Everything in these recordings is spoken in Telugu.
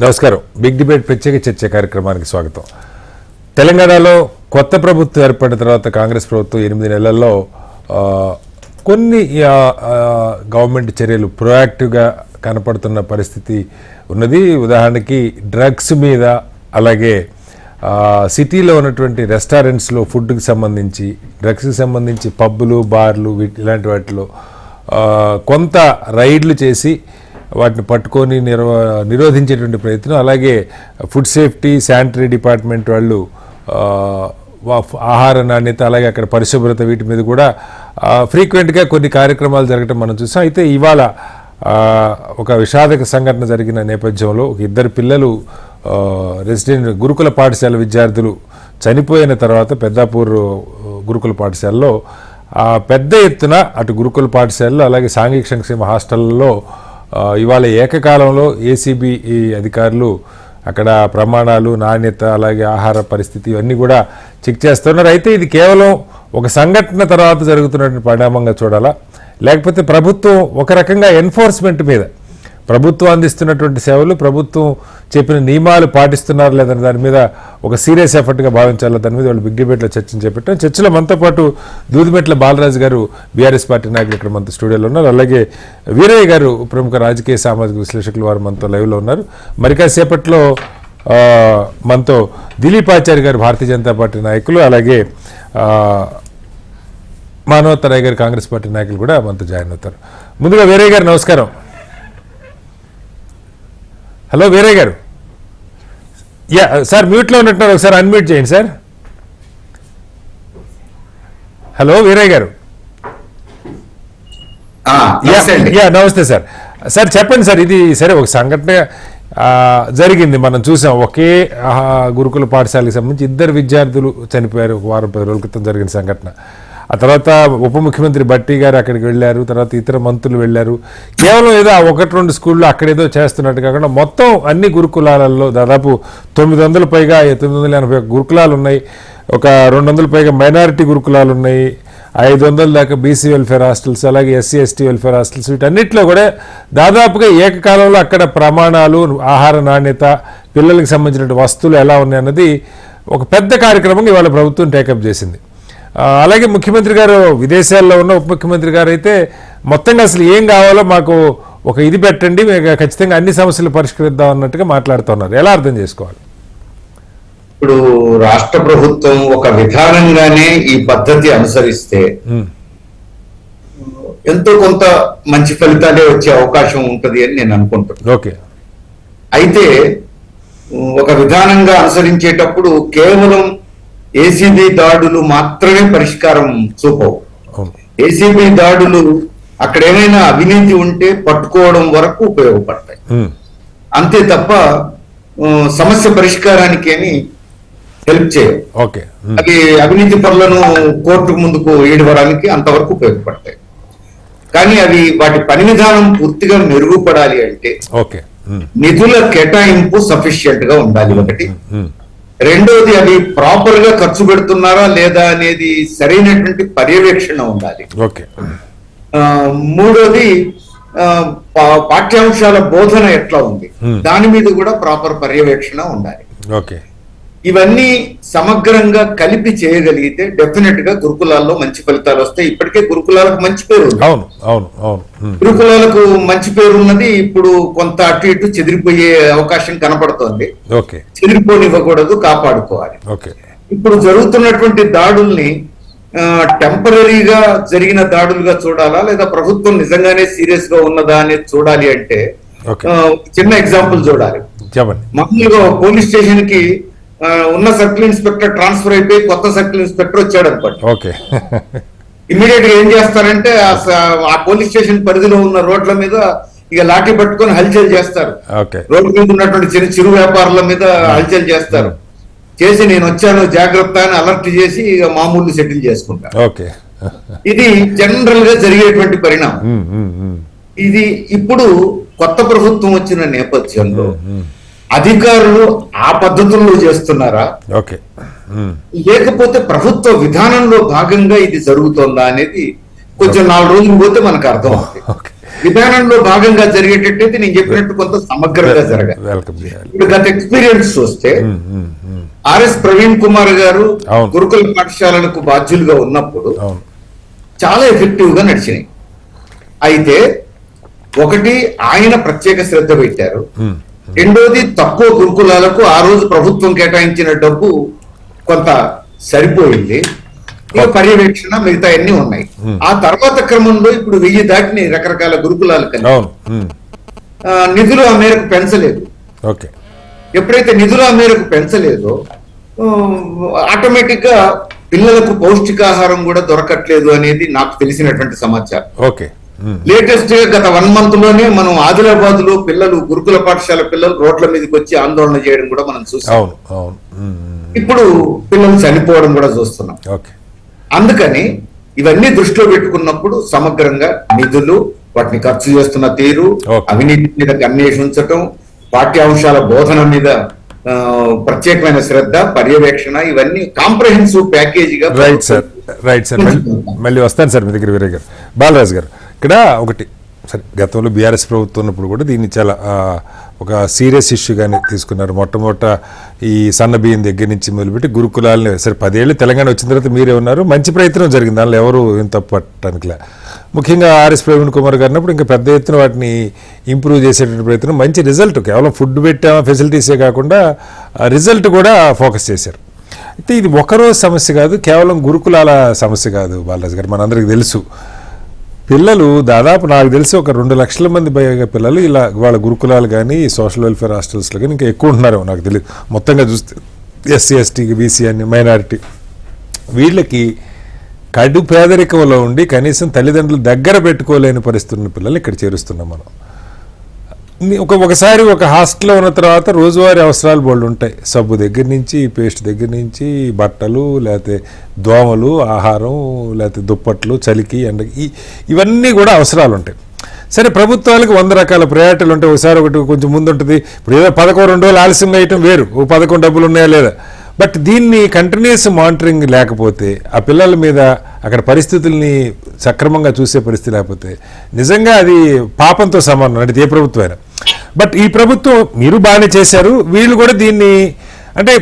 నమస్కారం. బిగ్ డిబేట్ ప్రత్యేక చర్చ కార్యక్రమానికి స్వాగతం. తెలంగాణలో కొత్త ప్రభుత్వం ఏర్పడిన తర్వాత కాంగ్రెస్ ప్రభుత్వం 8 నెలల్లో కొన్ని గవర్నమెంట్ చర్యలు ప్రొయాక్టివ్గా కనపడుతున్న పరిస్థితి ఉన్నది. ఉదాహరణకి డ్రగ్స్ మీద, అలాగే సిటీలో ఉన్నటువంటి రెస్టారెంట్స్లో ఫుడ్కి సంబంధించి, డ్రగ్స్కి సంబంధించి పబ్బులు, బార్లు ఇలాంటి వాటిలో కొంత రైడ్లు చేసి వాటిని పట్టుకొని నిరోధించేటువంటి ప్రయత్నం, అలాగే ఫుడ్ సేఫ్టీ, శానిటరీ డిపార్ట్మెంట్ వాళ్ళు ఆహార నాణ్యత, అలాగే అక్కడ పరిశుభ్రత, వీటి మీద కూడా ఫ్రీక్వెంట్గా కొన్ని కార్యక్రమాలు జరగటం మనం చూసాం. అయితే ఇవాళ ఒక విషాదక సంఘటన జరిగిన నేపథ్యంలో ఒక 2 పిల్లలు రెసిడెంట్ గురుకుల పాఠశాల విద్యార్థులు చనిపోయిన తర్వాత పెద్దాపూర్ గురుకుల పాఠశాలలో పెద్ద ఎత్తున అటు గురుకుల పాఠశాలలో అలాగే సాంఘిక సంక్షేమ హాస్టళ్లలో ఇవాళ ఏకకాలంలో ఏసీబీ అధికారులు అక్కడ ప్రమాణాలు, నాణ్యత, అలాగే ఆహార పరిస్థితి ఇవన్నీ కూడా చెక్ చేస్తున్నారు. అయితే ఇది కేవలం ఒక సంఘటన తర్వాత జరుగుతున్నటువంటి పరిణామంగా చూడాలా, లేకపోతే ప్రభుత్వం ఒక రకంగా ఎన్ఫోర్స్మెంట్ మీద, ప్రభుత్వం అందిస్తున్నటువంటి సేవలు ప్రభుత్వం చెప్పిన నియమాలు పాటిస్తున్నారు లేదని దాని మీద ఒక సీరియస్ ఎఫర్ట్గా భావించాలి. దాని మీద వాళ్ళు బిగ్ డిబేట్లో చర్చను చేపట్టారు. చర్చలో మనతో పాటు దూదిమెట్ల బాలరాజు గారు, బీఆర్ఎస్ పార్టీ నాయకులు ఇక్కడ మనతో స్టూడియోలో ఉన్నారు. అలాగే వీరయ్య గారు, ప్రముఖ రాజకీయ సామాజిక విశ్లేషకులు, వారు మనతో లైవ్లో ఉన్నారు. మరి కాసేపట్లో మనతో దిలీప్ ఆచార్య గారు, భారతీయ జనతా పార్టీ నాయకులు, అలాగే మానవతరాయ్ గారు, కాంగ్రెస్ పార్టీ నాయకులు కూడా మనతో జాయిన్ అవుతారు. ముందుగా వీరయ్య గారు నమస్కారం. హలో వీరయ్య గారు. సార్ మ్యూట్లో ఉన్నట్టున్నారు, ఒకసారి అన్మ్యూట్ చేయండి సార్. హలో వీరయ్య గారు. నమస్తే సార్. సార్ చెప్పండి సార్, ఇది సరే ఒక సంఘటన జరిగింది, మనం చూసాం. ఒకే గురుకుల పాఠశాలకు సంబంధించి 2 విద్యార్థులు చనిపోయారు. ఒక వారం 10 రోజుల క్రితం జరిగిన సంఘటన. ఆ తర్వాత ఉప ముఖ్యమంత్రి భట్టి గారు అక్కడికి వెళ్ళారు, తర్వాత ఇతర మంత్రులు వెళ్ళారు. కేవలం ఏదో 1-2 స్కూల్లో అక్కడేదో చేస్తున్నట్టు కాకుండా మొత్తం అన్ని గురుకులాలలో దాదాపు 900 పైగా 980 గురుకులాలు ఉన్నాయి. ఒక 200 పైగా మైనారిటీ గురుకులాలు ఉన్నాయి. 500 దాకా బీసీ వెల్ఫేర్ హాస్టల్స్, అలాగే ఎస్సీ ఎస్టీ వెల్ఫేర్ హాస్టల్స్, వీటన్నిటిలో కూడా దాదాపుగా ఏకకాలంలో అక్కడ ప్రమాణాలు, ఆహార నాణ్యత, పిల్లలకు సంబంధించిన వస్తువులు ఎలా ఉన్నాయన్నది ఒక పెద్ద కార్యక్రమంగా ఇవాళ ప్రభుత్వం టేకప్ చేసింది. అలాగే ముఖ్యమంత్రి గారు విదేశాల్లో ఉన్న ఉప ముఖ్యమంత్రి గారు అయితే మొత్తంగా అసలు ఏం కావాలో మాకు ఒక ఇది పెట్టండి, ఖచ్చితంగా అన్ని సమస్యలు పరిష్కరిద్దాం అన్నట్టుగా మాట్లాడుతున్నారు. ఎలా అర్థం చేసుకోవాలి? ఇప్పుడు రాష్ట్ర ప్రభుత్వం ఒక విధానంగానే ఈ పద్ధతి అనుసరిస్తే ఎంతో కొంత మంచి ఫలితాలే వచ్చే అవకాశం ఉంటుంది అని నేను అనుకుంటున్నాను. ఓకే. అయితే ఒక విధానంగా అనుసరించేటప్పుడు కేవలం ఏసీబీ దాడులు మాత్రమే పరిష్కారం చూపవు. ఏసీబీ దాడులు అక్కడ ఏమైనా అవినీతి ఉంటే పట్టుకోవడం వరకు ఉపయోగపడతాయి, అంతే తప్ప సమస్య పరిష్కారానికి ఏమి హెల్ప్ చేయవు. అది అవినీతి పరులను కోర్టు ముందుకు ఈడవడానికి అంతవరకు ఉపయోగపడతాయి. కానీ అవి వాటి పని విధానం పూర్తిగా మెరుగుపడాలి అంటే నిధుల కేటాయింపు సఫిషియెంట్ గా ఉండాలి ఒకటి. రెండోది, అవి ప్రాపర్ గా ఖర్చు పెడుతున్నారా లేదా అనేది సరైనటువంటి పర్యవేక్షణ ఉండాలి. మూడోది, పాఠ్యాంశాల బోధన ఎట్లా ఉంది దాని మీద కూడా ప్రాపర్ పర్యవేక్షణ ఉండాలి. ఇవన్నీ సమగ్రంగా కలిపి చేయగలిగితే డెఫినెట్ గా గురుకులాల్లో మంచి ఫలితాలు వస్తాయి. ఇప్పటికే గురుకులాలకు మంచి పేరు ఉంది. గురుకులాలకు మంచి పేరు ఉన్నది. ఇప్పుడు కొంత అటు ఇటు చెదిరిపోయే అవకాశం కనపడుతోంది. చెదిరిపోనివ్వకూడదు, కాపాడుకోవాలి. ఇప్పుడు జరుగుతున్నటువంటి దాడుల్ని టెంపరీగా జరిగిన దాడులుగా చూడాలా లేదా ప్రభుత్వం నిజంగానే సీరియస్ గా ఉన్నదా అనేది చూడాలి అంటే చిన్న ఎగ్జాంపుల్ చూడాలి. మామూలుగా పోలీస్ స్టేషన్ కి ఉన్న సర్కిల్ ఇన్స్పెక్టర్ ట్రాన్స్ఫర్ అయిపోయి కొత్త సర్కిల్ ఇన్స్పెక్టర్ వచ్చాడు అనుకోండి. ఇమ్మీడియట్ గా ఏం చేస్తారంటే ఆ పోలీస్ స్టేషన్ పరిధిలో ఉన్న రోడ్ల మీద ఇక లాఠీ పట్టుకొని హల్చల్ చేస్తారు. రోడ్డు మీద ఉన్నటువంటి చిరు వ్యాపారుల మీద హల్చల్ చేస్తారు. చేసి నేను వచ్చాను జాగ్రత్త అని అలర్ట్ చేసి ఇక మామూలు సెటిల్ చేసుకుంటారు. ఇది జనరల్ గా జరిగేటువంటి పరిణామం. ఇది ఇప్పుడు కొత్త ప్రభుత్వం వచ్చిన నేపథ్యంలో అధికారులు ఆ పద్ధతుల్లో చేస్తున్నారా, లేకపోతే ప్రభుత్వ విధానంలో భాగంగా ఇది జరుగుతుందా అనేది కొంచెం 4 రోజులు పోతే మనకు అర్థం అవుతుంది. విధానంలో భాగంగా జరిగేటట్టయితే నేను చెప్పినట్టు కొంత సమగ్రంగా జరగాలి. వెల్కమ్ చేయాలి. ఇప్పుడు గత ఎక్స్పీరియన్స్ చూస్తే ఆర్ఎస్ ప్రవీణ్ కుమార్ గారు అవును. గురుకుల పాఠశాలలకు బాధ్యులుగా ఉన్నప్పుడు అవును. చాలా ఎఫెక్టివ్ గా నడిచినాయి. అయితే ఒకటి ఆయన ప్రత్యేక శ్రద్ధ పెట్టారు, రెండోది తక్కువ గురుకులాలకు ఆ రోజు ప్రభుత్వం కేటాయించిన డబ్బు కొంత సరిపోయింది, ఇక పర్యవేక్షణ మిగతా అన్ని ఉన్నాయి. ఆ తర్వాత క్రమంలో ఇప్పుడు 1000 దాటిని రకరకాల గురుకులాలు కలిగి అవును. నిధులు ఆ మేరకు పెంచలేదు. ఓకే. ఎప్పుడైతే నిధులు ఆ మేరకు పెంచలేదో ఆటోమేటిక్ గా పిల్లలకు పౌష్టికాహారం కూడా దొరకట్లేదు అనేది నాకు తెలిసినటువంటి సమాచారం. ఓకే. లేటెస్ట్ గా గత 1 month లోనే మనం ఆదిలాబాద్ లో పిల్లలు గురుకుల పాఠశాల పిల్లలు రోడ్ల మీదకి వచ్చి ఆందోళన చేయడం కూడా మనం చూసాం. అవును. అవును. ఇప్పుడు పిల్లలు చనిపోవడం కూడా చూస్తున్నాం. ఓకే. అందుకని ఇవన్నీ దృష్టిలో పెట్టుకున్నప్పుడు సమగ్రంగా నిధులు, వాటిని ఖర్చు చేస్తున్న తీరు, Okay. అవినీతి మీద కన్నేసి ఉంచటం, పాఠ్యాంశాల బోధన మీద ప్రత్యేకమైన శ్రద్ధ, పర్యవేక్షణ, ఇవన్నీ కాంప్రహెన్సివ్ ప్యాకేజీగా. Right sir. Right sir. మళ్ళీ వస్తాను సార్ మీ దగ్గర వీరయ్య గారు. బాలరాజు గారు, ఇక్కడ ఒకటి సరే, గతంలో బీఆర్ఎస్ ప్రభుత్వం ఉన్నప్పుడు కూడా దీన్ని చాలా ఒక సీరియస్ ఇష్యూగానే తీసుకున్నారు. మొట్టమొదట ఈ సన్న బియ్యం దగ్గర నుంచి మొదలుపెట్టి గురుకులాలని, సరే 10 ఏళ్ళు తెలంగాణ వచ్చిన తర్వాత మీరే ఉన్నారు, మంచి ప్రయత్నం జరిగింది, దానిలో ఎవరు ఏం తప్పు పట్టడానికిలా. ముఖ్యంగా ఆర్ఎస్ ప్రవీణ్ కుమార్ గారు అన్నప్పుడు ఇంకా పెద్ద ఎత్తున వాటిని ఇంప్రూవ్ చేసేటువంటి ప్రయత్నం, మంచి రిజల్ట్, కేవలం ఫుడ్ పెట్టామా ఫెసిలిటీసే కాకుండా రిజల్ట్ కూడా ఫోకస్ చేశారు. అయితే ఇది ఒకరోజు సమస్య కాదు, కేవలం గురుకులాల సమస్య కాదు బాలరాజు గారు, మనందరికీ తెలుసు. పిల్లలు దాదాపు నాకు తెలిసి ఒక 2 లక్షల మంది పైగా పిల్లలు ఇలా వాళ్ళ గురుకులాలు కానీ సోషల్ వెల్ఫేర్ హాస్టల్స్లో కానీ ఇంకా ఎక్కువ ఉంటున్నారేమో నాకు తెలియదు. మొత్తంగా చూస్తే ఎస్సీ, ఎస్టీ, బీసీ అని మైనారిటీ, వీళ్ళకి కడు పేదరికంలో ఉండి కనీసం తల్లిదండ్రులు దగ్గర పెట్టుకోలేని పరిస్థితి ఉన్న పిల్లల్ని ఇక్కడ చేరుస్తున్నాం మనం. ఒకసారి ఒక హాస్టల్లో ఉన్న తర్వాత రోజువారీ అవసరాలు బోల్డ్ ఉంటాయి, సబ్బు దగ్గర నుంచి, పేస్ట్ దగ్గర నుంచి, బట్టలు, లేకపోతే దోమలు, ఆహారం, లేకపోతే దుప్పట్లు, చలికి, ఎండకి, ఇవన్నీ కూడా అవసరాలు ఉంటాయి. సరే, ప్రభుత్వాలకు 100 రకాల ప్రయారిటీలు ఉంటాయి. ఒకసారి ఒకటి కొంచెం ముందు ఉంటుంది, ఇప్పుడు ఏదో 11 రోజులు ఆలస్యంగా వేయటం వేరు, ఓ 11 డబ్బులు ఉన్నాయా లేదా. బట్ దీన్ని కంటిన్యూస్ మానిటరింగ్ లేకపోతే, ఆ పిల్లల మీద అక్కడ పరిస్థితుల్ని సక్రమంగా చూసే పరిస్థితి లేకపోతే నిజంగా అది పాపంతో సమానం, అంటే ఏ ప్రభుత్వం అయినా. బట్ ఈ ప్రభుత్వం మీరు బాగానే చేశారు, వీళ్ళు కూడా దీన్ని, అంటే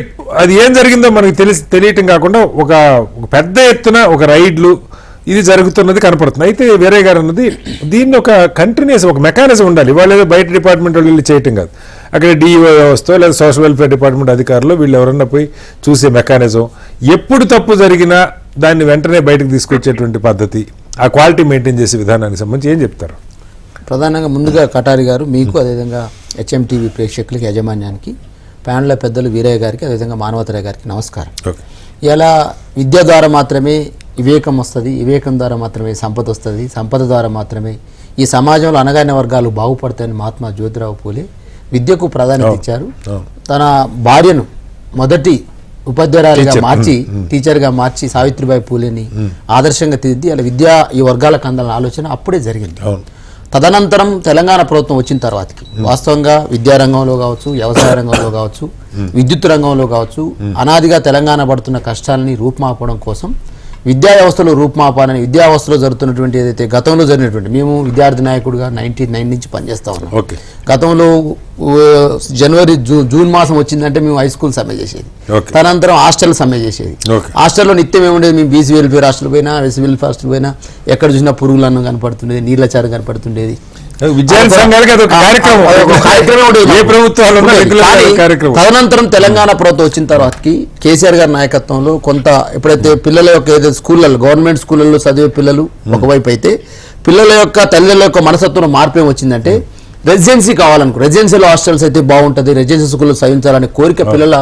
అది ఏం జరిగిందో మనకి తెలియటం కాకుండా ఒక పెద్ద ఎత్తున ఒక రైడ్లు ఇది జరుగుతున్నది కనపడుతుంది. అయితే వేరే గారు అన్నది దీన్ని ఒక కంటిన్యూస్ ఒక మెకానిజం ఉండాలి. వాళ్ళు ఏదో బయట డిపార్ట్మెంట్ వాళ్ళు వెళ్ళి చేయటం కాదు, అక్కడ డిఈఓ వ్యవస్థ లేదా సోషల్ వెల్ఫేర్ డిపార్ట్మెంట్ అధికారులు వీళ్ళు ఎవరన్నా పోయి చూసే మెకానిజం, ఎప్పుడు తప్పు జరిగినా దాన్ని వెంటనే బయటకు తీసుకొచ్చేటువంటి పద్ధతి, ఆ క్వాలిటీ మెయింటైన్ చేసే విధానానికి సంబంధించి ఏం చెప్తారు? ప్రధానంగా ముందుగా కటారి గారు మీకు, అదేవిధంగా హెచ్ఎంటీవీ ప్రేక్షకులకి, యాజమాన్యానికి, ప్యానెల్లో పెద్దలు వీరయ్య గారికి, అదేవిధంగా మానవతరాయ్ గారికి నమస్కారం. ఇలా విద్య ద్వారా మాత్రమే వివేకం వస్తుంది, వివేకం ద్వారా మాత్రమే సంపద వస్తుంది, సంపద ద్వారా మాత్రమే ఈ సమాజంలో అణగారిన వర్గాలు బాగుపడతాయని మహాత్మా జ్యోతిరావు పూలే విద్యకు ప్రాధాన్యత ఇచ్చారు. తన భార్యను మొదటి ఉపాధ్యాయురాలుగా మార్చి, టీచర్గా మార్చి సావిత్రిబాయి పూలేని ఆదర్శంగా తీర్చి అలా విద్య ఈ వర్గాలకు అందాలన్న ఆలోచన అప్పుడే జరిగింది. తదనంతరం తెలంగాణ ప్రభుత్వం వచ్చిన తర్వాతకి వాస్తవంగా విద్యారంగంలో కావచ్చు, వ్యవసాయ రంగంలో కావచ్చు, విద్యుత్ రంగంలో కావచ్చు, అనాదిగా తెలంగాణ పడుతున్న కష్టాలని రూపుమాపడం కోసం విద్యా వ్యవస్థలో రూపుమాపాలని, విద్యా వ్యవస్థలో జరుగుతున్నటువంటి ఏదైతే గతంలో జరిగినటువంటి, మేము విద్యార్థి నాయకుడిగా 99 నుంచి పనిచేస్తా ఉన్నాం. గతంలో జూన్ మాసం వచ్చిందంటే మేము హై స్కూల్ సమ్మె చేసేది, తదనంతరం హాస్టల్ సమ్మె చేసేది. హాస్టల్లో నిత్యం ఏముండేది, మేము బీసీ వెల్ఫేర్ హాస్టల్ పోయినా, ఎస్సీ వెల్ఫేర్ హాస్టల్ పోయినా ఎక్కడ చూసినా పురుగులు అన్నం కనపడుతుండేది, నీళ్ళచారం కనపడుతుండేది. తదనంతరం తెలంగాణ ప్రభుత్వం వచ్చిన తర్వాతకి కేసీఆర్ గారి నాయకత్వంలో కొంత ఎప్పుడైతే పిల్లల యొక్క ఏదైతే స్కూళ్ళలో, గవర్నమెంట్ స్కూళ్ళలో చదివే పిల్లలు ఒకవైపు అయితే, పిల్లల యొక్క తల్లిదండ్రుల యొక్క మనస్తత్వంలో మార్పు ఏమొచ్చిందంటే రెసిడెన్సీ కావాలనుకో, రెసిడెన్షియల్ హాస్టల్స్ అయితే బాగుంటుంది, రెసిడెన్షియల్ స్కూల్లో చదివించాలనే కోరిక పిల్లల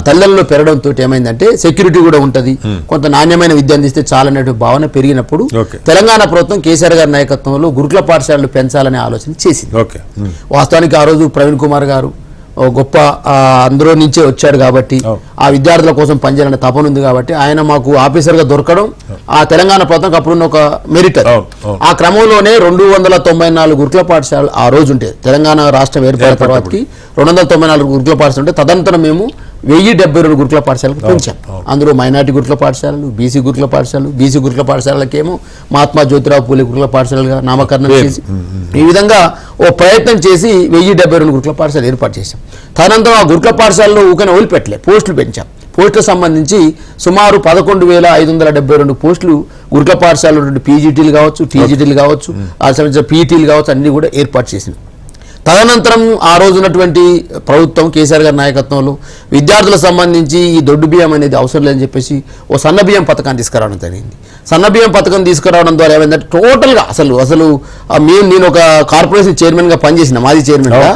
తల్లిదండ్రులు పెరగడంతో ఏమైందంటే సెక్యూరిటీ కూడా ఉంటుంది, కొంత నాణ్యమైన విద్య అందిస్తే చాలనే భావన పెరిగినప్పుడు తెలంగాణ ప్రభుత్వం కేసీఆర్ గారి నాయకత్వంలో గురుకుల పాఠశాలలు పెంచాలనే ఆలోచన చేసింది. వాస్తవానికి ఆ రోజు ప్రవీణ్ కుమార్ గారు గొప్ప అందులో నుంచే వచ్చాడు కాబట్టి, ఆ విద్యార్థుల కోసం పనిచేయాలనే తపన ఉంది కాబట్టి ఆయన మాకు ఆఫీసర్గా దొరకడం ఆ తెలంగాణ ప్రభుత్వం అప్పుడున్న ఒక మెరిట్. ఆ క్రమంలోనే 294 గురుకుల పాఠశాలలు ఆ రోజు ఉంటే, తెలంగాణ రాష్ట్రం ఏర్పడిన తర్వాతకి 294 గురుకుల పాఠశాలలు ఉంటే, తదనంతరం మేము 1072 గురుకుల పాఠశాలకు పెంచాం. అందులో మైనార్టీ గురుకుల పాఠశాలలు, బీసీ గురుకుల పాఠశాలలు, బీసీ గురుకుల పాఠశాలకేమో మహాత్మా జ్యోతిరావు పూలే గురుకుల పాఠశాలలుగా నామకరణం చేసి ఈ విధంగా ఓ ప్రయత్నం చేసి 1072 గురుకుల పాఠశాలలు ఏర్పాటు చేశాం. తదనంతరం ఆ గురుకుల పాఠశాలలో ఊకనే వదిలిపెట్టలే, పోస్టులు పెంచాం. పోస్టులకు సంబంధించి సుమారు 11,572 పోస్టులు గురుకుల పాఠశాలలో పీజీటీలు కావచ్చు, టీజీటీలు కావచ్చు, ఆ సంబంధించిన పీఈటీలు కావచ్చు, అన్ని కూడా ఏర్పాటు చేసినాం. తదనంతరం ఆ రోజు ఉన్నటువంటి ప్రభుత్వం కేసీఆర్ గారి నాయకత్వంలో విద్యార్థులకు సంబంధించి ఈ దొడ్డు బియ్యం అనేది అవసరం లేదని చెప్పేసి ఓ సన్న బియ్యం పథకాన్ని తీసుకురావడం జరిగింది. సన్న బియ్యం పథకం తీసుకురావడం ద్వారా ఏమైందంటే టోటల్గా అసలు నేను ఒక కార్పొరేషన్ చైర్మన్గా పనిచేసిన, మాజీ చైర్మన్గా,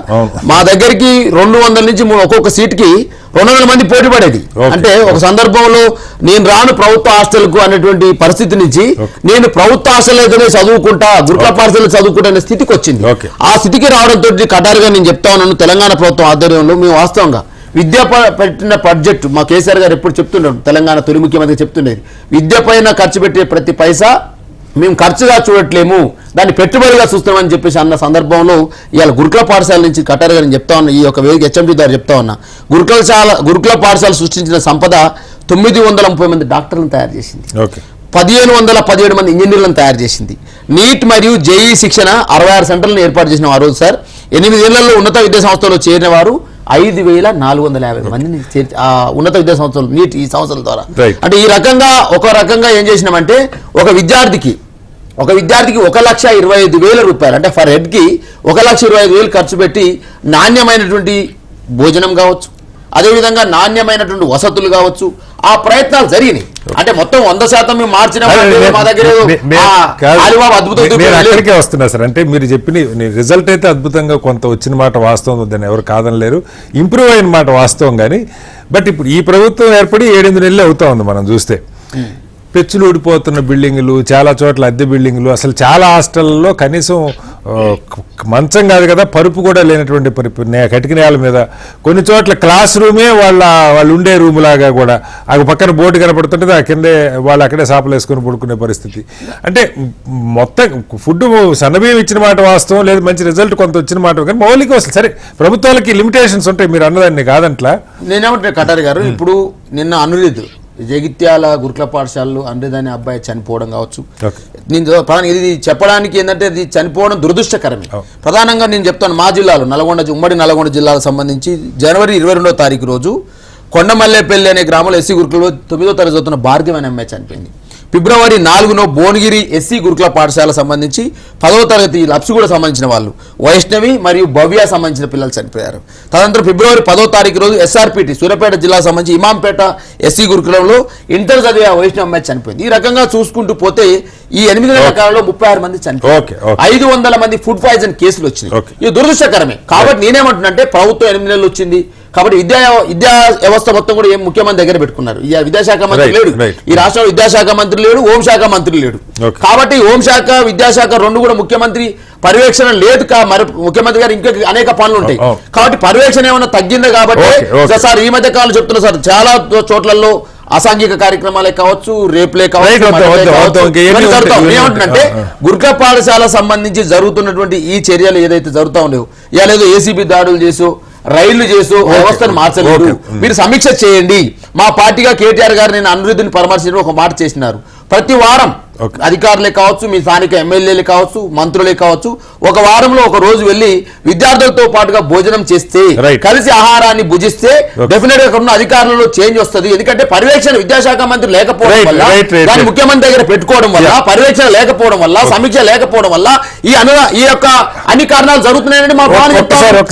మా దగ్గరికి 200 నుంచి ఒక్కొక్క సీట్కి 200 మంది పోటీ పడేది. అంటే ఒక సందర్భంలో నేను రాను ప్రభుత్వ హాస్టల్కు అనేటువంటి పరిస్థితి నుంచి నేను ప్రభుత్వ హాస్టల్ అయితేనే చదువుకుంటా, గురుకుల పాఠశాలలో చదువుకుంటా అనే స్థితికి వచ్చింది. ఆ స్థితికి రావడంతో కటారుగా నేను చెప్తా ఉన్నాను, తెలంగాణ ప్రభుత్వం ఆధ్వర్యంలో మేము వాస్తవంగా విద్య పెట్టిన బడ్జెట్ మా కేసీఆర్ గారు ఎప్పుడు చెప్తుండేది, తెలంగాణ తొలి ముఖ్యమంత్రి చెప్తుండేది, విద్య పైన ఖర్చు పెట్టే ప్రతి పైసా మేము ఖర్చుగా చూడట్లేము, దాన్ని పెట్టుబడిగా చూస్తామని చెప్పేసి అన్న సందర్భంలో ఇవాళ గురుకుల పాఠశాల నుంచి కటారుగా నేను చెప్తా ఉన్నా, ఈ యొక్క వేదిక హెచ్ఎండి ద్వారా చెప్తా ఉన్నా, గురుకుల పాఠశాల సృష్టించిన సంపద 930 మంది డాక్టర్లను తయారు చేసింది, 1517 మంది ఇంజనీర్లను తయారు చేసింది. నీట్ మరియు జేఈ శిక్షణ 66 సెంటర్లను ఏర్పాటు చేసిన ఆ రోజు సార్ 8 ఏళ్లలో ఉన్నత విద్యా సంస్థలో చేరిన వారు 5,450 మందిని ఉన్నత విద్యా సంస్థలు నీట్ ఈ సంస్థల ద్వారా. అంటే ఈ రకంగా ఒక రకంగా ఏం చేసినామంటే ఒక విద్యార్థికి 1,25,000 రూపాయలు అంటే ఫర్ హెడ్కి 1,25,000 ఖర్చు పెట్టి నాణ్యమైనటువంటి భోజనం కావచ్చు, అదేవిధంగా నాణ్యమైనటువంటి వసతులు కావచ్చు, ఆ ప్రయత్నాలు జరిగినాయి. అంటే మొత్తం 100% మేము మార్చిన మా దగ్గర అక్కడికే వస్తున్నా సార్. అంటే మీరు చెప్పిన రిజల్ట్ అయితే అద్భుతంగా కొంత వచ్చిన మాట వాస్తవం, దాన్ని ఎవరు కాదనలేరు, ఇంప్రూవ్ అయిన మాట వాస్తవం. కానీ బట్ ఇప్పుడు ఈ ప్రభుత్వం ఏర్పడి 7-8 నెలలు అవుతా ఉంది. మనం చూస్తే పెచ్చులు ఊడిపోతున్న బిల్డింగులు, చాలా చోట్ల అద్దె బిల్డింగులు, అసలు చాలా హాస్టల్లో కనీసం మంచం కాదు కదా పరుపు కూడా లేనటువంటి కటిక నేల మీద, కొన్ని చోట్ల క్లాస్ రూమే వాళ్ళు ఉండే రూమ్ లాగా కూడా, ఆ పక్కన బోర్డు కనపడుతుంటే ఆ కిందే వాళ్ళు అక్కడే సాపలు వేసుకొని పడుకునే పరిస్థితి. అంటే మొత్తం ఫుడ్ సన్నబియ్యం ఇచ్చిన మాట వాస్తవం, లేదు మంచి రిజల్ట్ కొంత వచ్చిన మాట, కానీ మౌలిక వస్తుంది. సరే ప్రభుత్వాలకి లిమిటేషన్స్ ఉంటాయి, మీరు అన్నదాన్ని కాదంట్లా. నేనేమంటే కటారి గారు, ఇప్పుడు నిన్న అనురీద్ జగిత్యాల గురుకుల పాఠశాలలో అనురీద్ అనే అబ్బాయి చనిపోవడం కావచ్చు, నేను ఇది చెప్పడానికి ఏంటంటే ఇది చనిపోవడం దురదృష్టకరమే. ప్రధానంగా నేను చెప్తాను, మా జిల్లాలో ఉమ్మడి నల్గొండ జిల్లాకు సంబంధించి జనవరి 22వ తారీఖు రోజు కొండమల్లేపల్లి అనే గ్రామంలో ఎస్సీ గురుకులలో 9వ తరగతి చదువుతున్న భార్గవి అనే అమ్మాయి చనిపోయింది. ఫిబ్రవరి 4న భువనగిరి ఎస్సీ గురుకుల పాఠశాల సంబంధించి 10వ తరగతి లప్సిగూడ సంబంధించిన వాళ్ళు వైష్ణవి మరియు భవ్య సంబంధించిన పిల్లలు చనిపోయారు. తదనంతరం ఫిబ్రవరి 10వ తారీఖు రోజు ఎస్ఆర్పిటి సూర్యాపేట జిల్లా సంబంధించి ఇమాంపేట ఎస్సీ గురుకులంలో ఇంటర్ చదివే వైష్ణవి అమ్మాయి చనిపోయింది. ఈ రకంగా చూసుకుంటూ పోతే ఈ 8 నెలల కాలంలో 36 మంది చనిపోయారు, 500 మంది ఫుడ్ పాయిజన్ కేసులు వచ్చినాయి. ఇది దురదృష్టకరమే. కాబట్టి నేనేమంటున్నా, ప్రభుత్వం 8 నెలలు వచ్చింది కాబట్టి విద్యా వ్యవస్థ మొత్తం కూడా ఏం ముఖ్యమంత్రి దగ్గర పెట్టుకున్నారు. విద్యాశాఖ మంత్రి లేడు, ఈ రాష్ట్రంలో విద్యాశాఖ మంత్రి లేడు, హోంశాఖ మంత్రి లేడు. కాబట్టి హోంశాఖ విద్యాశాఖ రెండు కూడా ముఖ్యమంత్రి పర్యవేక్షణ లేదు. మరి ముఖ్యమంత్రి గారు ఇంకా అనేక పనులు ఉంటాయి కాబట్టి పర్యవేక్షణ ఏమైనా తగ్గింది. కాబట్టి సార్ ఈ మధ్య కాలం చెప్తున్నా సార్, చాలా చోట్లలో అసాంఘిక కార్యక్రమాలే కావచ్చు, రేపులే కావచ్చు, ఏమంటుందంటే గురుకుల పాఠశాల సంబంధించి జరుగుతున్నటువంటి ఈ చర్యలు ఏదైతే జరుగుతా ఉన్నాయో, ఇవాళ ఏదో ఏసీబీ దాడులు చేసో రైళ్లు చేసో వ్యవస్థను మార్చలేదు. మీరు సమీక్ష చేయండి. మా పార్టీగా కేటీఆర్ గారు నేను అనురుద్ధిని పరామర్శించడం ఒక మాట చేసినారు. ప్రతి వారం అధికారులే కావచ్చు, మీ స్థానిక ఎమ్మెల్యేలే కావచ్చు, మంత్రులే కావచ్చు, ఒక వారంలో ఒక రోజు వెళ్లి విద్యార్థులతో పాటుగా భోజనం చేస్తే, కలిసి ఆహారాన్ని భుజిస్తే డెఫినెట్ గా ఉన్న అధికారులలో చేంజ్ వస్తుంది. ఎందుకంటే పర్యవేక్షణ విద్యాశాఖ మంత్రి లేకపోవడం వల్ల, దాన్ని ముఖ్యమంత్రి దగ్గర పెట్టుకోవడం వల్ల, పర్యవేక్షణ లేకపోవడం వల్ల, సమీక్ష లేకపోవడం వల్ల ఈ యొక్క అన్ని కారణాలు జరుగుతున్నాయని మా భావన చెప్తారు.